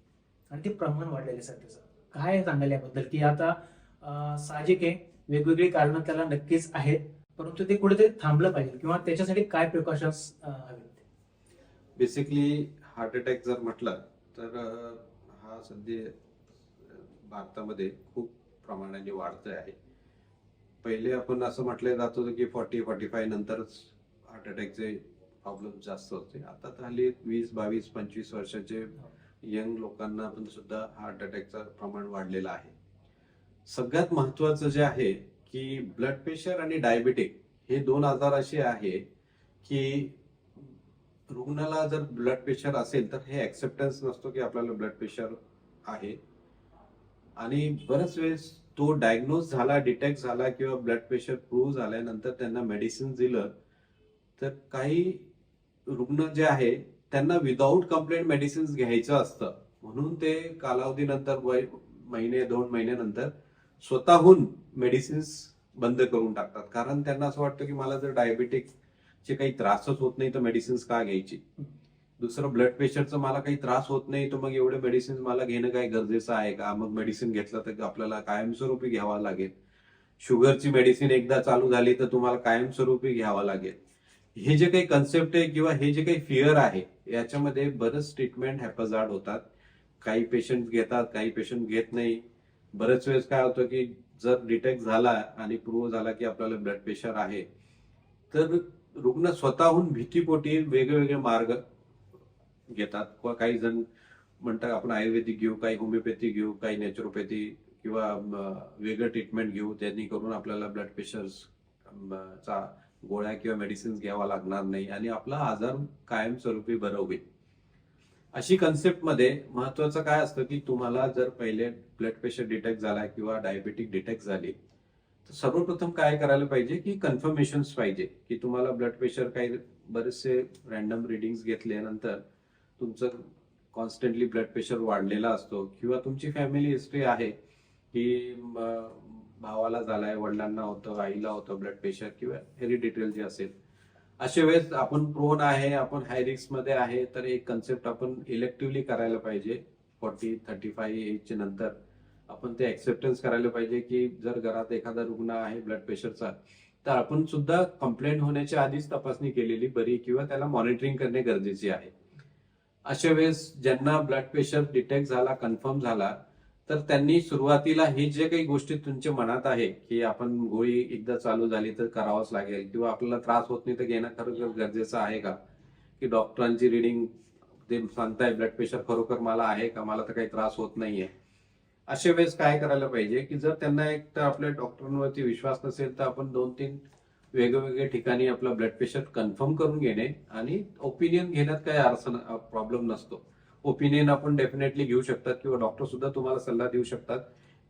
आणि ते प्रमाण वाढलेले आहे. त्याचं काय सांगाल याबद्दल की आता साहजिक आहे वेगवेगळी कारणं त्याला नक्कीच आहेत, परंतु ते कुठेतरी थांबलं पाहिजे किंवा त्याच्यासाठी काय प्रिकॉशन्स हवेत? बेसिकली हार्ट अटॅक जर म्हटलं तर हा सध्या भारतामध्ये खूप प्रमाणाने वाढतोय आहे. पहिले आपण असं म्हटलं जात होतं की 40-45 नंतरच हार्ट अटॅकचे प्रॉब्लेम जास्त होते. आता तर हल्ली 20, 22, 25 वर्षाचे यंग लोकांना पण सुद्धा हार्ट अटॅकचं प्रमाण वाढलेलं आहे. सगळ्यात महत्वाचं जे आहे की ब्लड प्रेशर आणि डायबिटिक हे 2 आजार असे आहे की रुग्णाला जर ब्लड प्रेशर असेल तर हे ऍक्सेप्टन्स नसतो की आपल्याला ब्लड प्रेशर आहे, आणि बऱ्याच वेळेस तो डायग्नोज झाला, डिटेक्ट झाला किंवा ब्लड प्रेशर प्रूव्ह झाल्यानंतर त्यांना मेडिसिन दिलं तर काही रुग्ण जे आहे त्यांना विदाऊट कंप्लेंट मेडिसिन घ्यायचं असतं, म्हणून ते कालावधीनंतर महिने 2 महिन्यानंतर स्वतःहून मेडिसिन्स बंद करून टाकतात. कारण त्यांना असं वाटतं की मला जर डायबिटिकचे काही त्रासच होत नाही तर मेडिसिन्स का घ्यायची. दुसरं ब्लड प्रेशरचं मला काही त्रास होत नाही तर मग एवढे मेडिसिन मला घेणं काय गरजेचं आहे का, मग मेडिसिन घेतलं तर आपल्याला कायमस्वरूपी घ्यावं लागेल. शुगरची मेडिसिन एकदा चालू झाली तर तुम्हाला कायमस्वरूपी घ्यावं लागेल. हे जे काही कन्सेप्ट आहे किंवा हे जे काही फिअर आहे याच्यामध्ये बरंच ट्रीटमेंट हॅपझार्ड होतात. काही पेशंट घेतात, काही पेशंट घेत नाही. बरेच वेळेस काय होतं की जर डिटेक्ट झाला आणि प्रूव्ह झाला की आपल्याला ब्लड प्रेशर आहे, तर रुग्ण स्वतःहून भीतीपोटी वेगवेगळे मार्ग घेतात. किंवा काही जण म्हणतात आपण आयुर्वेदिक घेऊ, काही होमिओपॅथी घेऊ, काही नॅचरोपॅथी किंवा वेगळं ट्रीटमेंट घेऊ, त्यांनी करून आपल्याला ब्लड प्रेशर चा गोळ्या किंवा मेडिसिन्स घ्यावा लागणार नाही आणि आपला आजार कायमस्वरूपी बरं होईल. अशी कन्सेप्ट मध्ये महत्वाचं काय असतं की तुम्हाला जर पहिले ब्लड प्रेशर डिटेक्ट झाला किंवा डायबेटिक डिटेक्ट झाली, तर सर्वप्रथम काय करायला पाहिजे की कन्फर्मेशन पाहिजे की तुम्हाला ब्लड प्रेशर काही बरेचसे रॅन्डम रिडिंग्स घेतल्यानंतर तुमचं कॉन्स्टंटली ब्लड प्रेशर वाढलेला असतो किंवा तुमची फॅमिली हिस्ट्री आहे की भावाला झालाय, वडिलांना होतं, आईला होतं ब्लड प्रेशर किंवा हेरिडिटरी जे असेल, अशा वेळेस आपण प्रोन आहे, आपण हाय रिस्क मध्ये आहे, तर एक कन्सेप्ट आपण इलेक्टिव्हली करायला पाहिजे. 40-35 एजच्या नंतर आपण ते ऍक्सेप्टन्स करायला पाहिजे की जर घरात एखादा रुग्ण आहे ब्लड प्रेशरचा, तर आपण सुद्धा कंप्लेंट होण्याच्या आधीच तपासणी केलेली बरी किंवा त्याला मॉनिटरिंग करणे गरजेचे आहे. अशा वेळेस ज्यांना ब्लड प्रेशर डिटेक्ट झाला, कन्फर्म झाला, तर त्यांनी सुरुवातीला हे जे काही गोष्टी तुमच्या मनात आहे की आपण गोळी एकदा चालू झाली तर करावंच लागेल किंवा आपल्याला त्रास होत नाही तर घेणं खरोखर गरजेचं आहे का, की डॉक्टरांची रिडिंग ते सांगताय ब्लड प्रेशर खरोखर मला आहे का, मला तर काही त्रास होत नाहीये. अशा वेळेस काय करायला पाहिजे की जर त्यांना एक तर आपल्या डॉक्टरांवरती विश्वास नसेल तर आपण 2-3 वेगवेगळ्या ठिकाणी आपला ब्लड प्रेशर कन्फर्म करून घेणे आणि ओपिनियन घेण्यात काही प्रॉब्लेम नसतो. ओपिनियन आपण डेफिनेटली घेऊ शकतात किंवा डॉक्टर सुद्धा तुम्हाला सल्ला देऊ शकतात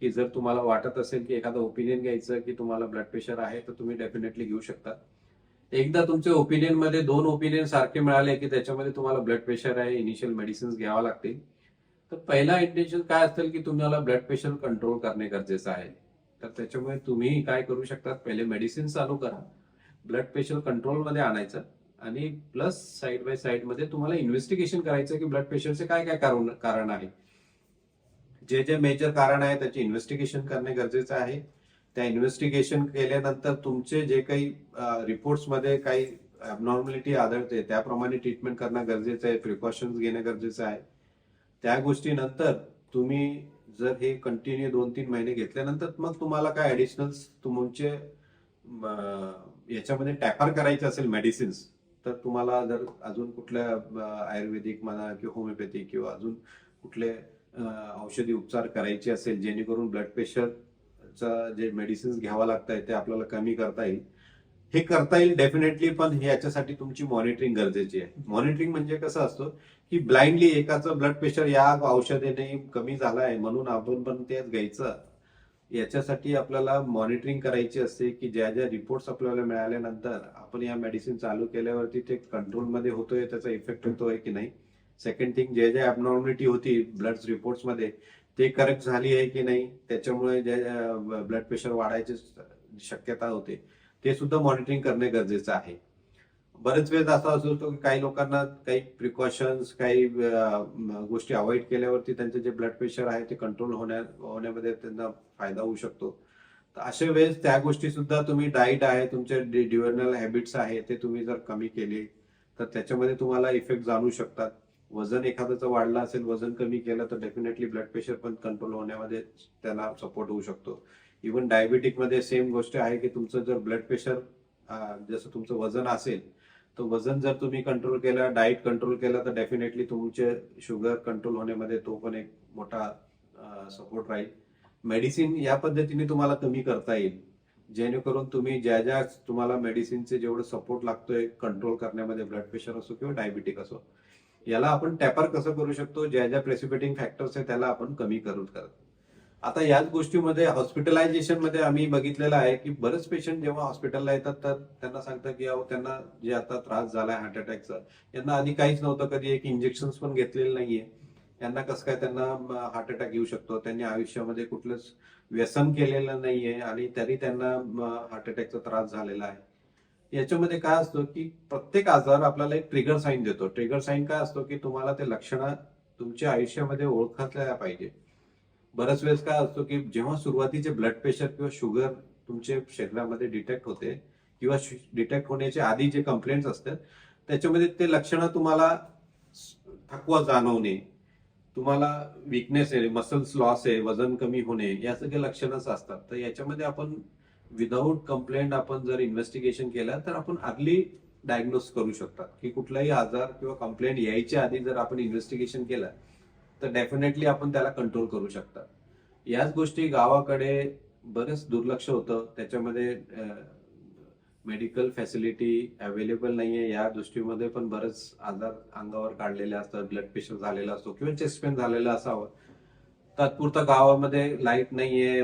की जर तुम्हाला वाटत असेल की एखादा ओपिनियन घ्यायचं की तुम्हाला ब्लड प्रेशर आहे तर तुम्ही डेफिनेटली घेऊ शकता. एकदा तुमच्या ओपिनियन मध्ये 2 ओपिनियन सारखे मिळाले की त्याच्यामध्ये तुम्हाला ब्लड प्रेशर आहे, इनिशियल मेडिसिन्स घ्यावा लागतील, तर पहिला इंटेन्शन काय असेल की तुम्हाला ब्लड प्रेशर कंट्रोल करणे गरजेचं आहे. तर त्याच्यामुळे तुम्ही काय करू शकता, पहिले मेडिसिन चालू करा, ब्लड प्रेशर कंट्रोलमध्ये आणायचं आणि प्लस साइड बाय साइड मध्ये तुम्हाला इन्व्हेस्टिगेशन करायचं की ब्लड प्रेशरचे काय काय कारण आहे. जे जे मेजर कारण आहे त्याचे इन्व्हेस्टिगेशन करणे गरजेचं आहे. त्या इन्व्हेस्टिगेशन केल्यानंतर तुमचे जे काही रिपोर्ट्स मध्ये काही ॲबनॉर्मॅलिटी आढळते त्याप्रमाणे ट्रीटमेंट करणं गरजेचं आहे, प्रिकॉशन्स घेणं गरजेचं आहे. त्या गोष्टीनंतर तुम्ही जर हे कंटिन्यू 2-3 महिने घेतल्यानंतर मग तुम्हाला काय ऍडिशनल तुमचे याच्यामध्ये टॅपर करायचे असेल मेडिसिन्स, तर तुम्हाला जर अजून कुठल्या आयुर्वेदिक म्हणा किंवा होमिओपॅथी किंवा अजून कुठले औषधी उपचार करायचे असेल जेणेकरून ब्लड प्रेशरचा जे मेडिसिन्स घ्यावा लागतात ते आपल्याला कमी करता येईल. हे करता येईल डेफिनेटली, पण याच्यासाठी तुमची मॉनिटरिंग गरजेची आहे. मॉनिटरिंग म्हणजे कसं असतं की ब्लाइंडली एकाचं ब्लड प्रेशर या औषधाने कमी झालं आहे म्हणून आपण पण तेच घ्यायचं, याच्यासाठी आपल्याला मॉनिटरिंग करायची असते की ज्या ज्या रिपोर्ट्स आपल्याला मिळाल्यानंतर आपण या मेडिसिन चालू केल्यावरती ते कंट्रोलमध्ये होतोय, त्याचा इफेक्ट होतोय की नाही. सेकंड थिंग, जे जे ॲबनॉर्मॅलिटी होती ब्लड रिपोर्ट्स मध्ये ते करेक्ट झाली आहे की नाही, त्याच्यामुळे जे ब्लड प्रेशर वाढायची शक्यता होते ते सुद्धा मॉनिटरिंग करणे गरजेचं आहे. बरेच वेळ असा असतो की काही लोकांना काही प्रिकॉशन्स, काही गोष्टी अवॉइड केल्यावरती त्यांचे जे ब्लड प्रेशर आहे ते कंट्रोल होण्यामध्ये त्यांना फायदा होऊ शकतो. तर अशा वेळेस त्या गोष्टी सुद्धा तुम्ही, डाईट आहे, तुमचे डिव्हर्नल हॅबिट्स आहे ते तुम्ही जर कमी केले तर त्याच्यामध्ये तुम्हाला इफेक्ट जाणू शकतात. वजन एखाद्याचं वाढलं असेल, वजन कमी केलं तर डेफिनेटली ब्लड प्रेशर पण कंट्रोल होण्यामध्ये त्याला सपोर्ट होऊ शकतो. इव्हन डायबिटिक मध्ये सेम गोष्ट आहे की तुमचं जर ब्लड प्रेशर जसं तुमचं वजन असेल तर वजन जर तुम्ही कंट्रोल केलं, डाएट कंट्रोल केलं तर डेफिनेटली तुमचे शुगर कंट्रोल होण्यामध्ये तो पण एक मोठा सपोर्ट राहील. मेडिसिन या पद्धतीने तुम्हाला कमी करता येईल जेणेकरून तुम्ही ज्या ज्या तुम्हाला मेडिसिनचे जेवढं सपोर्ट लागतोय कंट्रोल करण्यामध्ये, ब्लड प्रेशर असो किंवा डायबिटिक असो, याला आपण टॅपर कसं करू शकतो, ज्या ज्या प्रेसिपिटेटिंग फॅक्टर्स आहेत त्याला आपण कमी करत. आता याच गोष्टीमध्ये हॉस्पिटलायझेशन मध्ये आम्ही बघितलेलं आहे की बरेच पेशंट जेव्हा हॉस्पिटलला येतात तर त्यांना सांगतात की त्यांना जे आता त्रास झालाय हार्ट अटॅकचा, यांना आधी काहीच नव्हतं, कधी एक इंजेक्शन पण घेतलेलं नाहीये, यांना कसं काय त्यांना हार्ट अटॅक येऊ शकतो, त्यांनी आयुष्यामध्ये कुठलंच व्यसन केलेलं नाहीये आणि तरी त्यांना हार्ट अटॅकचा त्रास झालेला आहे. याच्यामध्ये काय असतं की प्रत्येक आजार आपल्याला एक ट्रिगर साईन देतो. ट्रिगर साईन काय असतो की तुम्हाला ते लक्षणं तुमच्या आयुष्यामध्ये ओळखल्या पाहिजे. बऱ्याच वेळेस काय असतो की जेव्हा सुरुवातीचे ब्लड प्रेशर किंवा शुगर तुमच्या शरीरामध्ये डिटेक्ट होते किंवा डिटेक्ट होण्याच्या आधी जे कंप्लेंट्स असतात त्याच्यामध्ये ते लक्षणं तुम्हाला थकवा जाणवणे, तुम्हाला विकनेस आहे, मसल्स लॉस आहे, वजन कमी होणे, या सगळ्या लक्षणच असतात. तर याच्यामध्ये आपण विदाऊट कंप्लेंट आपण जर इन्व्हेस्टिगेशन केलं तर आपण अर्ली डायग्नोस करू शकतात की कुठलाही आजार किंवा कंप्लेंट यायच्या आधी जर आपण इन्व्हेस्टिगेशन केलं तर डेफिनेटली आपण त्याला कंट्रोल करू शकतात. याच गोष्टी गावाकडे बरेच दुर्लक्ष होतं, त्याच्यामध्ये मेडिकल फॅसिलिटी अवेलेबल नाहीये, या दृष्टीमध्ये पण बरेच आजार अंगावर काढलेले असतात. ब्लड प्रेशर झालेला असतो किंवा चेस्ट पेन झालेला असावं, तात्पुरता गावामध्ये लाईट नाहीये,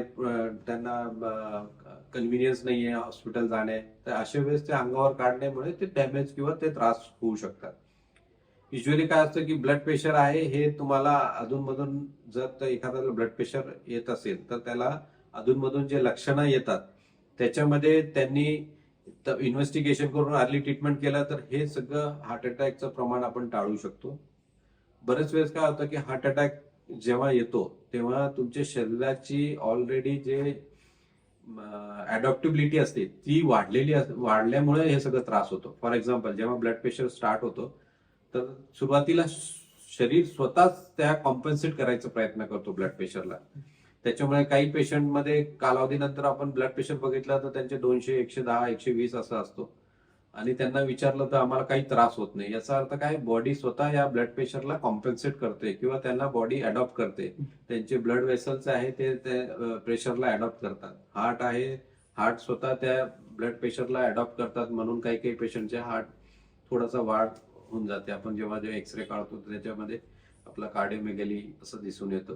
त्यांना कन्व्हिनियन्स नाहीये हॉस्पिटल जाणे, तर अशा वेळेस ते अंगावर काढण्यामुळे ते डॅमेज किंवा ते त्रास होऊ शकतात. युजली काय असतं की ब्लड प्रेशर आहे हे तुम्हाला अधूनमधून जर एखाद्याला ब्लड प्रेशर येत असेल तर त्याला अधूनमधून जे लक्षणं येतात त्याच्यामध्ये त्यांनी इन्व्हेस्टिगेशन करून अर्ली ट्रीटमेंट केलं तर हे सगळं हार्ट अटॅकचं प्रमाण आपण टाळू शकतो. बरेच वेळेस काय होतं की हार्ट अटॅक जेव्हा येतो तेव्हा तुमच्या शरीराची ऑलरेडी जे अडॉप्टेबिलिटी असते ती वाढल्यामुळे हे सगळं त्रास होतो. फॉर एक्झाम्पल, जेव्हा ब्लड प्रेशर स्टार्ट होतो तर सुरुवातीला शरीर स्वतःच त्या कॉम्पन्सेट करायचा प्रयत्न करतो ब्लड प्रेशरला. त्याच्यामुळे काही पेशंटमध्ये कालावधीनंतर आपण ब्लड प्रेशर बघितलं तर त्यांचे 200, 110, 120 असं असतो आणि त्यांना विचारलं तर आम्हाला काही त्रास होत नाही. याचा अर्थ काय, बॉडी स्वतः या ब्लड प्रेशरला कॉम्पन्सेट करते किंवा त्यांना बॉडी अडॉप्ट करते. त्यांचे ब्लड वेसल्स आहे ते प्रेशरला अडॉप्ट करतात. हार्ट आहे, हार्ट स्वतः त्या ब्लड प्रेशरला अडॉप्ट करतात, म्हणून काही काही पेशंटचे हार्ट थोडासा वाढ होऊन जाते. आपण जेव्हा एक्सरे काढतो त्याच्यामध्ये आपला कार्डिओमेगॅली असं दिसून येतं.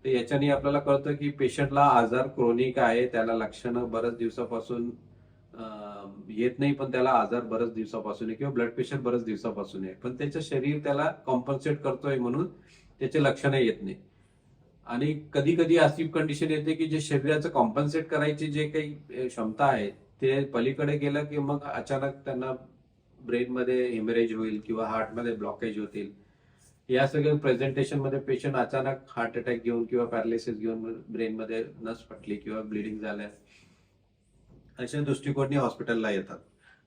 तर याच्याने आपल्याला कळतं की पेशंटला आजार क्रोनिक आहे, त्याला लक्षणं बऱ्याच दिवसापासून येत नाही, पण त्याला आजार बऱ्याच दिवसापासून आहे किंवा ब्लड प्रेशर बऱ्याच दिवसापासून आहे, पण त्याचं शरीर त्याला कॉम्पन्सेट करतोय म्हणून त्याचे लक्षणं येत नाही. आणि कधी कधी अशी कंडिशन येते की जे शरीराचं कॉम्पन्सेट करायची जे काही क्षमता आहे ते पलीकडे गेलं की मग अचानक त्यांना ब्रेनमध्ये हेमरेज होईल किंवा हार्टमध्ये ब्लॉकेज होतील. या सगळ्या प्रेझेंटेशन मध्ये पेशंट अचानक हार्ट अटॅक घेऊन किंवा पॅरालिसिस घेऊन ब्रेनमध्ये नस फटली किंवा ब्लिडिंग झाल्या अशा दृष्टिकोनी हॉस्पिटलला येतात.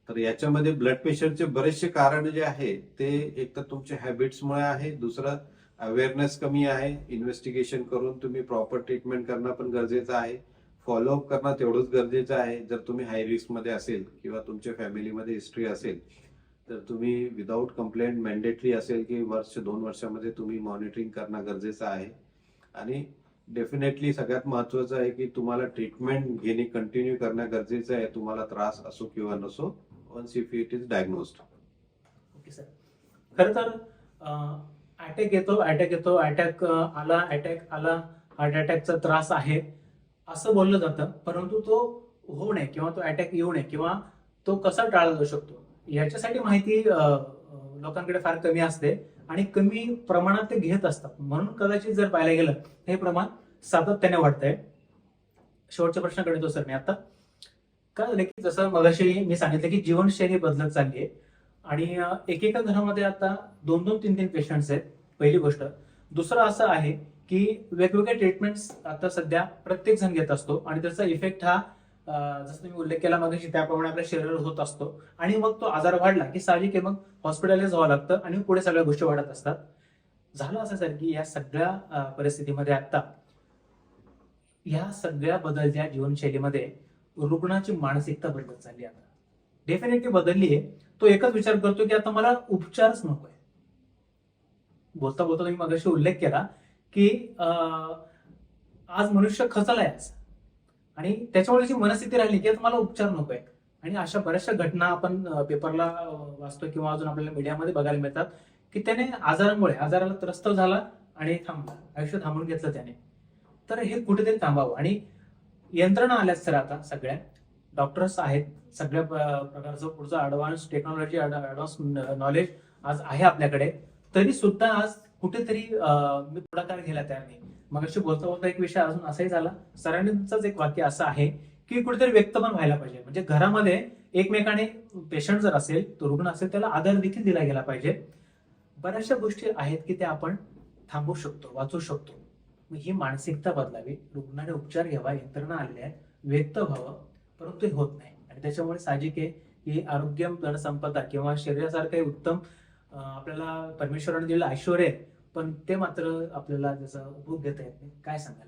तर याच्यामध्ये ब्लड प्रेशरचे बरेचसे कारण जे आहे ते एक तर तुमच्या हॅबिट्समुळे आहे, दुसरं अवेअरनेस कमी आहे. इन्व्हेस्टिगेशन करून तुम्ही प्रॉपर ट्रीटमेंट करणं पण गरजेचं आहे, फॉलोअप करणं तेवढंच गरजेचं आहे. जर तुम्ही हाय रिस्क मध्ये असेल किंवा तुमच्या फॅमिलीमध्ये हिस्ट्री असेल तर तुम्ही विदाऊट कंप्लेंट मॅन्डेटरी असेल की 1-2 वर्षामध्ये तुम्ही मॉनिटरिंग करणं गरजेचं आहे. आणि डेफिनेटली सगळ्यात महत्वाचं आहे की तुम्हाला ट्रीटमेंट घेणे कंटिन्यू करणं गरजेचं आहे, तुम्हाला त्रास असो किंवा नसो, once if it is diagnosed. Okay sir. खरं तर अटॅक येतो, अटॅक आला, हार्ट अटॅकचा त्रास आहे असं बोललं जातं, परंतु तो होऊ नये किंवा तो अटॅक येऊ नये किंवा तो कसा टाळला जाऊ शकतो याच्यासाठी माहिती लोकांकडे फार कमी असते आणि कमी प्रमाणात ते घेत असतात. म्हणून कदाचित जर पाहायला गेलं हे प्रमाण सातत्याने वाढतंय. शेवटच्या प्रश्नाकडे येतो सर मी आता. काय झालं की जसं मगाशी मी सांगितलं की जीवनशैली बदलत चालली आहे आणि एकेका घरामध्ये आता 2-2, 3-3 पेशंट्स आहेत, पहिली गोष्ट. दुसरं असं आहे की वेगवेगळे ट्रीटमेंट्स आता सध्या प्रत्येक जण घेत असतो आणि त्याचा इफेक्ट हा जसं तुम्ही उल्लेख केला मगाशी त्याप्रमाणे आपल्या शरीरावर होत असतो आणि मग तो आजार वाढला की साहजिक आहे मग हॉस्पिटलाइज व्हावं लागतं आणि पुढे सगळ्या गोष्टी वाढत असतात. झालं असं सर की या सगळ्या परिस्थितीमध्ये आता या सगळ्या बदलत्या जीवनशैलीमध्ये रुग्णाची मानसिकता बदलत चालली. आता डेफिनेटली बदलली आहे. तो एकच विचार करतो की आता मला उपचारच नकोय. बोलता बोलता तुम्ही मगाशी उल्लेख केला की आज मनुष्य खचलाय आणि त्याच्यामुळे जी मनस्थिती राहिली की आता मला उपचार नकोय. आणि अशा बऱ्याचशा घटना आपण पेपरला वाचतो किंवा अजून आपल्याला मीडियामध्ये बघायला मिळतात की त्याने आजाराला त्रस्त झाला आणि थांबला, आयुष्य थांबून घेतलं त्याने. तर हे कुठेतरी थांबावं आणि यंत्रणा आल्यात सर आता सगळ्या डॉक्टर्स आहेत, सगळ्या प्रकारचं पुढचं ऍडव्हान्स टेक्नॉलॉजी, ऍडव्हान्स नॉलेज आज आहे आपल्याकडे, तरी सुद्धा आज कुठेतरी मी पुढाकार घ्यायला तयार नाही. मग अशी बोलता बोलता एक विषय अजून असाही झाला, सरांचंच एक वाक्य असं आहे की कुठेतरी व्यक्त पण व्हायला पाहिजे. म्हणजे घरामध्ये एकमेकाने पेशंट जर असेल, तो रुग्ण असेल, त्याला आदर देखील दिला गेला पाहिजे. बऱ्याचशा गोष्टी आहेत की त्या आपण थांबवू शकतो, वाचू शकतो. ही मानसिकता बदलावी, रुग्णाने उपचार घ्यावा, यंत्रणा आलेल्या आहेत, व्यक्त व्हावं, परंतु हे होत नाही. आणि त्याच्यामुळे साहजिक आहे की आरोग्य धनसंपदा किंवा शरीरासारखं काही उत्तम आपल्याला परमेश्वराने दिलेलं ऐश्वर्य आहे, पण ते मात्र आपल्याला त्याचा उपभोग घेता येत नाही. काय सांगाल?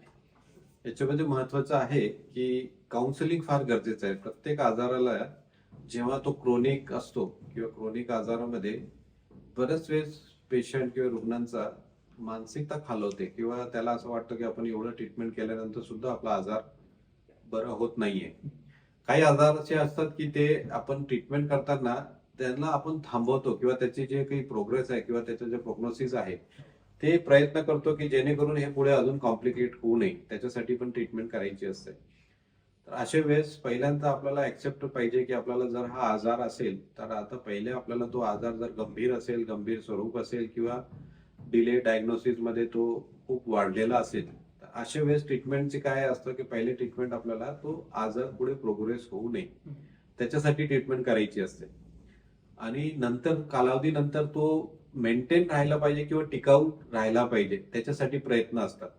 याच्यामध्ये महत्वाचं आहे की काउन्सिलिंग फार गरजेचं आहे. प्रत्येक आजाराला जेव्हा तो क्रोनिक असतो किंवा क्रोनिक आजारामध्ये बरेच वेळेस पेशंट किंवा रुग्णांचा मानसिकता खालवते किंवा त्याला असं वाटतं की आपण एवढं ट्रीटमेंट केल्यानंतर सुद्धा आपला आजार बरं होत नाहीये. काही आजार असे असतात की ते आपण ट्रीटमेंट करताना त्यांना आपण थांबवतो किंवा त्याची जे काही प्रोग्रेस आहे किंवा त्याचे जे प्रोग्नोसिस आहे ते प्रयत्न करतो की जेणेकरून हे पुढे अजून कॉम्प्लिकेट होऊ नये, त्याच्यासाठी पण ट्रीटमेंट करायची असते. तर अशा वेळेस पहिल्यांदा आपल्याला ऍक्सेप्ट पाहिजे की आपल्याला जर हा आजार असेल तर आता पहिले आपल्याला तो आजार जर गंभीर असेल, गंभीर स्वरूप असेल किंवा डिले डायग्नोसिस मध्ये तो खूप वाढलेला असेल तर अशा वेळेस ट्रीटमेंटचे काय असतं की पहिले ट्रीटमेंट आपल्याला तो आजार पुढे प्रोग्रेस होऊ नये त्याच्यासाठी ट्रीटमेंट करायची असते. आणि नंतर कालावधीनंतर तो मेंटेन राहायला पाहिजे किंवा टिकाऊ राहायला पाहिजे त्याच्यासाठी प्रयत्न असतात.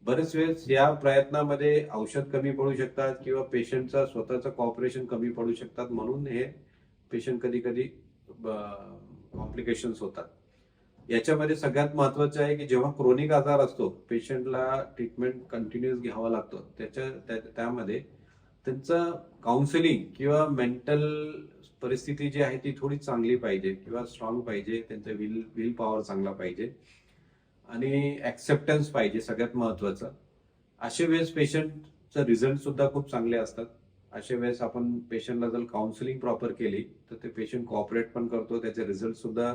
बरेच वेळेस या प्रयत्नामध्ये औषध कमी पडू शकतात किंवा पेशंटचा स्वतःचं कॉपरेशन कमी पडू शकतात, म्हणून हे पेशंट कधी कधी कॉम्प्लिकेशन्स होतात. याच्यामध्ये सगळ्यात महत्वाचं आहे की जेव्हा क्रोनिक आजार असतो पेशंटला ट्रीटमेंट कंटिन्युअस घ्यावा लागतो, त्यामध्ये त्यांचं काउन्सिलिंग किंवा मेंटल परिस्थिती जी आहे ती थोडी चांगली पाहिजे किंवा स्ट्रॉंग पाहिजे, त्यांचं विल पॉवर चांगला पाहिजे आणि ऍक्सेप्टन्स पाहिजे सगळ्यात महत्वाचं. अशा वेळेस पेशंटचं रिझल्ट सुद्धा खूप चांगले असतात. अशा वेळेस आपण पेशंटला जर काउन्सिलिंग प्रॉपर केली तर ते पेशंट कॉपरेट पण करतो, त्याचे रिझल्ट सुद्धा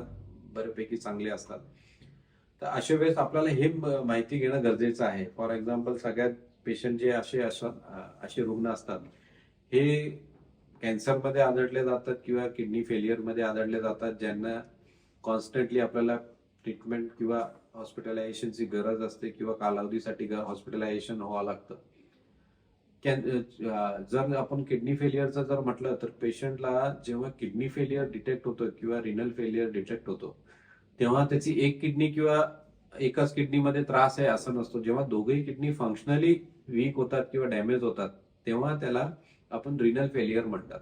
बऱ्यापैकी चांगले असतात. तर अशा वेळेस आपल्याला हे माहिती घेणं गरजेचं आहे. फॉर एक्झाम्पल सगळ्यात पेशंट जे असे रुग्ण असतात हे कॅन्सरमध्ये आढळले जातात किंवा किडनी फेलियरमध्ये आढळले जातात, ज्यांना कॉन्स्टंटली आपल्याला ट्रीटमेंट किंवा हॉस्पिटलायझेशनची गरज असते किंवा कालावधीसाठी हॉस्पिटलायझेशन व्हावं लागतं. जर आपण किडनी फेलियरचं जर म्हटलं तर पेशंटला जेव्हा किडनी फेलियर डिटेक्ट होतो किंवा रिनल फेलियर डिटेक्ट होतो तेव्हा त्याची एक किडनी किंवा एकाच किडनीमध्ये त्रास आहे असं नसतो. जेव्हा दोघेही किडनी फंक्शनली वीक होतात किंवा डॅमेज होतात तेव्हा त्याला आपण रिनल फेलियर म्हणतात.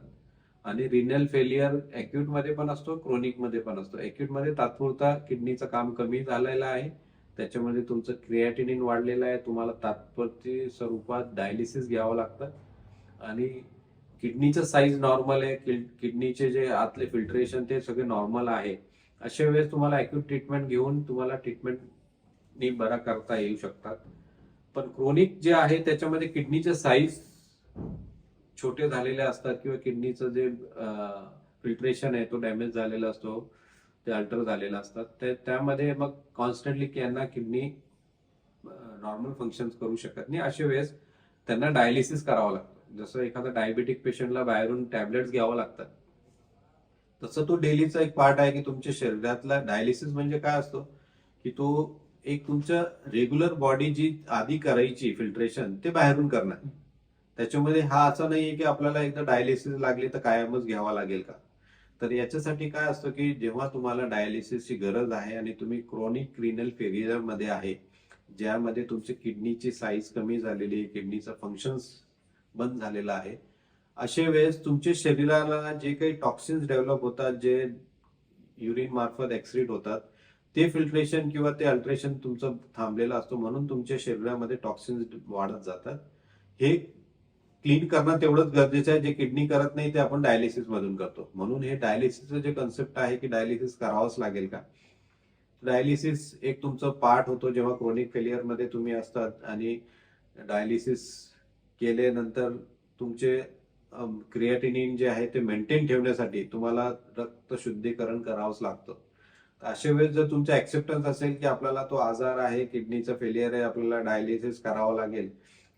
आणि रिनल फेलियर अॅक्यूट मध्ये पण असतो, क्रोनिक मध्ये पण असतो. अॅक्यूट मध्ये तात्पुरता किडनीचं काम कमी झालेलं आहे, त्याच्यामध्ये तुमचं क्रिएटिनिन वाढलेलं आहे, तुम्हाला तात्पुरती स्वरूपात डायलिसिस घ्यावं लागतं आणि किडनीचं साईज नॉर्मल आहे, किडनीचे जे आतले फिल्ट्रेशन ते सगळे नॉर्मल आहे. अशा वेळेस तुम्हाला अॅक्यूट ट्रीटमेंट घेऊन तुम्हाला ट्रीटमेंटनी बरा करता येऊ शकतात. पण क्रोनिक जे आहे त्याच्यामध्ये किडनीचे साईज छोटे झालेले असतात किंवा किडनीचं जे फिल्ट्रेशन आहे तो डॅमेज झालेला असतो, ते अल्टर झालेलं असतात. त्यामध्ये मग कॉन्स्टंटली यांना किडनी नॉर्मल फंक्शन करू शकत नाही. अशा वेळेस त्यांना डायलिसिस करावं लागतं. जसं एखादा डायबेटिक पेशंटला बाहेरून टॅबलेट्स घ्यावं लागतात तसं तो डेलीचा एक पार्ट आहे की तुमच्या शरीरातला डायलिसिस म्हणजे काय असतो की तो एक तुमच्या रेग्युलर बॉडी जी आधी करायची फिल्ट्रेशन ते बाहेरून करणार. त्याच्यामध्ये हा असा नाहीये की आपल्याला एकदा डायलिसिस लागली तर कायमच घ्यावा लागेल का. तर याच्यासाठी काय असतं की जेव्हा तुम्हाला डायलिसिसची गरज आहे आणि तुम्ही क्रोनिक रिनल फेलियर मध्ये आहे, ज्यामध्ये तुमची किडनीची साईज कमी झालेली आहे, किडनीचं फंक्शन्स बंद झालेलं आहे, अशा वेळेस तुमच्या शरीराला जे काही टॉक्सिन्स डेव्हलप होतात, जे युरिन मार्फत एक्सक्रीट होतात, ते फिल्ट्रेशन किंवा ते अल्ट्रेशन तुमचं थांबलेलं असतं, म्हणून तुमच्या शरीरामध्ये टॉक्सिन्स वाढत जातात. हे क्लीन करणं तेवढंच गरजेचं आहे, जे किडनी करत नाही ते आपण डायलिसिस मधून करतो. म्हणून हे डायलिसिसचं जे कन्सेप्ट आहे की डायलिसिस करावंच लागेल का. डायलिसिस एक तुमचं पार्ट होतो जेव्हा क्रोनिक फेलियर मध्ये तुम्ही असतात आणि डायलिसिस केल्यानंतर तुमचे क्रिएटिनिन जे आहे ते मेंटेन ठेवण्यासाठी तुम्हाला रक्त शुद्धीकरण करावंच लागतं. अशा वेळेस जर तुमचा ऍक्सेप्टन्स असेल की आपल्याला तो आजार आहे, किडनीचा फेलियर आहे, आपल्याला डायलिसिस करावं लागेल,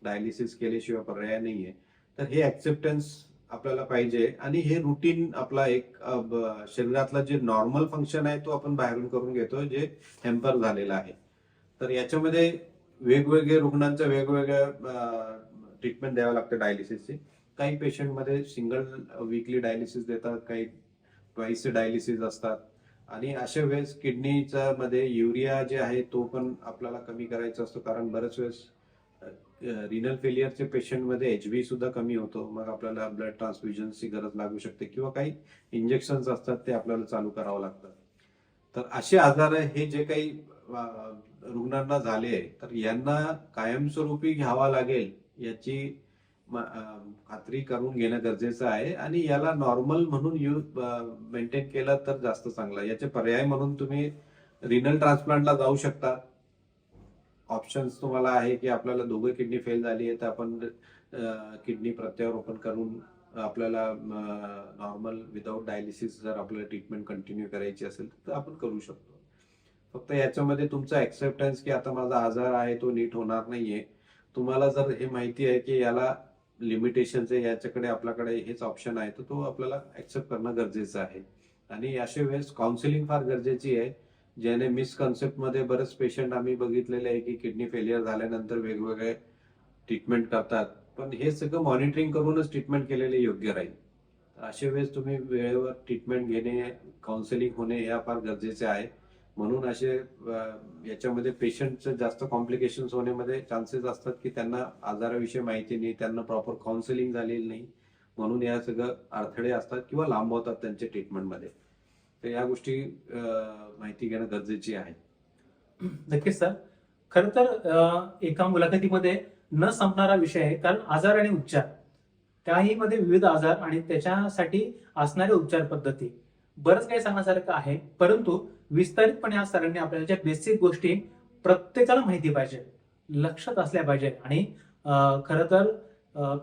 डायलिसिस केल्याशिवाय पर्याय नाहीये, तर हे ऍक्सेप्टन्स आपल्याला पाहिजे. आणि हे रुटीन आपला एक शरीरातला जे नॉर्मल फंक्शन आहे तो आपण बाहेरून करून घेतो, जे हॅम्पर झालेला आहे. तर याच्यामध्ये वेगवेगळे रुग्णांच्या वेगवेगळ्या ट्रीटमेंट द्यावं लागतं डायलिसिसची. काही पेशंटमध्ये सिंगल वीकली डायलिसिस देतात, काही ट्वाइस डायलिसिस असतात. आणि अशा वेळेस किडनीच्या मध्ये युरिया जे आहे तो पण आपल्याला कमी करायचा असतो, कारण बरेच वेळेस रिनल फेलियरचे पेशंटमध्ये एचबी सुद्धा कमी होतो, मग आपल्याला ब्लड ट्रान्सफ्युजनची गरज लागू शकते किंवा काही इंजेक्शन्स असतात ते आपल्याला चालू करावं लागतं. तर असे आजार हे जे काही रुग्णांना झाले आहे, तर यांना कायमस्वरूपी घ्यावा लागेल याची खात्री करून घेणं गरजेचं आहे आणि याला नॉर्मल म्हणून मेंटेन केलं तर जास्त चांगलं. याचे पर्याय म्हणून तुम्ही रिनल ट्रान्सप्लांटला जाऊ शकता. ऑप्शन्स तुम्हाला आहे की आपल्याला दोघे किडनी फेल झाली आहे तर आपण किडनी प्रत्यारोपण करून आपल्याला नॉर्मल विदाऊट डायलिसिस जर आपल्याला ट्रीटमेंट कंटिन्यू करायची असेल तर आपण करू शकतो. फक्त याच्यामध्ये तुमचा ऍक्सेप्टन्स की आता माझा आजार आहे तो नीट होणार नाहीये. तुम्हाला जर हे माहिती आहे की याला लिमिटेशन्स आहे, याच्याकडे आपल्याकडे हेच ऑप्शन आहे, तर तो आपल्याला ऍक्सेप्ट करणं गरजेचं आहे. आणि अशा वेळेस काउन्सिलिंग फार गरजेची आहे, ज्याने मिसकन्सेप्ट मध्ये बरेच पेशंट आम्ही बघितलेले आहे की किडनी फेलियर झाल्यानंतर वेगवेगळे ट्रीटमेंट करतात, पण हे सगळं मॉनिटरिंग करूनच ट्रीटमेंट केलेले योग्य राहील. अशा वेळेस तुम्ही वेळेवर ट्रीटमेंट घेणे, काउन्सिलिंग होणे या फार गरजेचे आहे. म्हणून असे याच्यामध्ये पेशंटचे जास्त कॉम्प्लिकेशन्स होण्यामध्ये चान्सेस असतात की त्यांना आजाराविषयी माहिती नाही, त्यांना प्रॉपर काउन्सिलिंग झालेली नाही, म्हणून या सगळं अडथळे असतात किंवा लांबवतात त्यांच्या ट्रीटमेंटमध्ये. तर या गोष्टी माहिती घेणं गरजेची आहे. नक्कीच सर. खर तर एका मुलाखतीमध्ये न संपणारा विषय आहे, कारण आजार आणि उपचार त्याही मध्ये विविध आजार आणि त्याच्यासाठी असणाऱ्या उपचार पद्धती बरंच काही सांगण्यासारखं आहे, परंतु विस्तारितपणे आज सरांनी आपल्याला ज्या बेसिक गोष्टी प्रत्येकाला माहिती पाहिजे, लक्षात असल्या पाहिजे. आणि खरं तर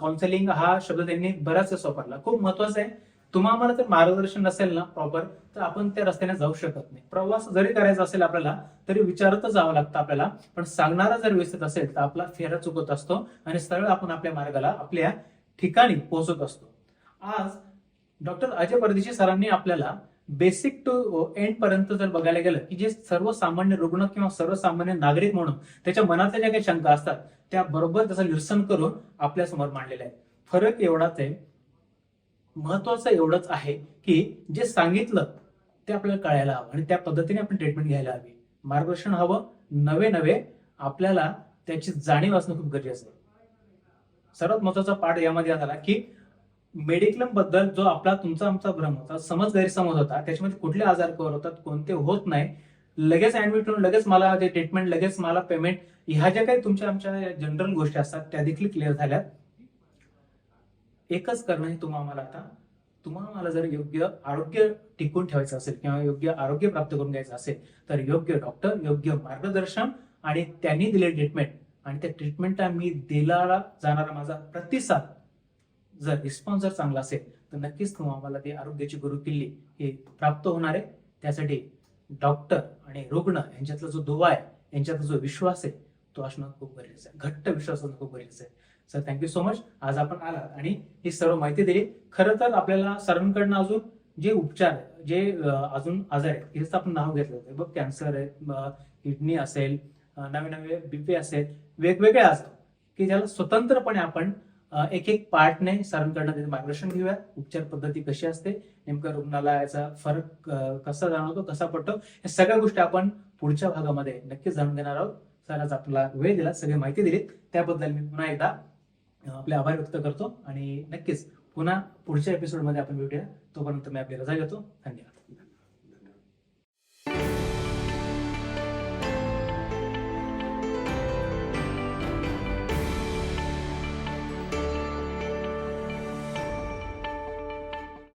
काउन्सिलिंग हा शब्द त्यांनी बराच वापरला, खूप महत्वाचा आहे. तुम्हाला जर मार्गदर्शन नसेल ना प्रॉपर, तर आपण त्या रस्त्याने जाऊ शकत नाही. प्रवास जरी करायचा असेल आपल्याला तरी विचारतच जावं लागतं आपल्याला, पण सांगणारा जर व्यवस्थित असेल तर आपला फेरा चुकत असतो आणि सरळ आपण आपल्या मार्गाला, आपल्या ठिकाणी पोहोचत असतो. आज डॉक्टर अजय परदेशी सरांनी आपल्याला बेसिक टू एंड पर्यंत जर बघायला गेलं की जे सर्वसामान्य रुग्ण किंवा सर्वसामान्य नागरिक म्हणून त्याच्या मनातल्या ज्या काही शंका असतात त्या बरोबर त्याचं निरसन करून आपल्या समोर मांडलेलं आहे. फरक एवढाच आहे, महत्वाचं एवढंच आहे की जे सांगितलं ते आपल्याला कळायला हवं आणि त्या पद्धतीने आपण ट्रीटमेंट घ्यायला हवी. मार्गदर्शन हवं, नवे नवे आपल्याला त्याची जाणीव असणं खूप गरजेचं आहे. सर्वात महत्वाचा पार्ट यामध्ये झाला की मेडिक्लेम बद्दल जो आपला तुमचा आमचा भ्रम होता, समज गैरसमज होता, त्याच्यामध्ये कुठले आजार कव्हर होतात, कोणते होत नाही, लगेच ऍडमिट होऊन लगेच मला जे ट्रीटमेंट, लगेच मला पेमेंट, ह्या ज्या काही तुमच्या आमच्या जनरल गोष्टी असतात त्या देखील क्लिअर झाल्या. एकच करणं हे तुम्हाला आता, तुम्हाला जर योग्य आरोग्य टिकून ठेवायचं असेल किंवा योग्य आरोग्य प्राप्त करून घ्यायचं असेल तर योग्य डॉक्टर, योग्य मार्गदर्शन आणि त्यांनी दिलेली ट्रीटमेंट आणि त्या ट्रीटमेंटला मी दिला जाणारा माझा प्रतिसाद जर रिस्पॉन्स जर चांगला असेल तर नक्कीच तुम्हाला ती आरोग्याची गुरुकिल्ली ही प्राप्त होणार आहे. त्यासाठी डॉक्टर आणि रुग्ण यांच्यातला जो दुवा आहे, यांच्यातला जो विश्वास आहे तो असणं खूप गरजेचं आहे, घट्ट विश्वास असणं खूप गरजेचं आहे. सर थँक्यू सो मच, आज आपण आलात आणि ही सर्व माहिती दिली. खरं तर आपल्याला सरांकडनं अजून जे उपचार जे अजून आजार आहेत हेच आपण नाव घेतलं होतं बघ, कॅन्सर आहे, किडनी असेल, नवे नवे बीपी असेल, वेगवेगळे आजार की ज्याला स्वतंत्रपणे आपण एक एक पार्टने सरांकडनं मार्गदर्शन घेऊया. उपचार पद्धती कशी असते, नेमकं रुग्णाला याचा फरक कसा जाणवतो, कसा पडतो, या सगळ्या गोष्टी आपण पुढच्या भागामध्ये नक्कीच जाणून घेणार आहोत. सर आज आपल्याला वेळ दिला, सगळी माहिती दिली, त्याबद्दल मी पुन्हा एकदा आपले आभार व्यक्त करतो आणि नक्कीच पुन्हा पुढच्या एपिसोडमध्ये आपण भेटूया. तोपर्यंत मी आपली रजा घेतो. धन्यवाद.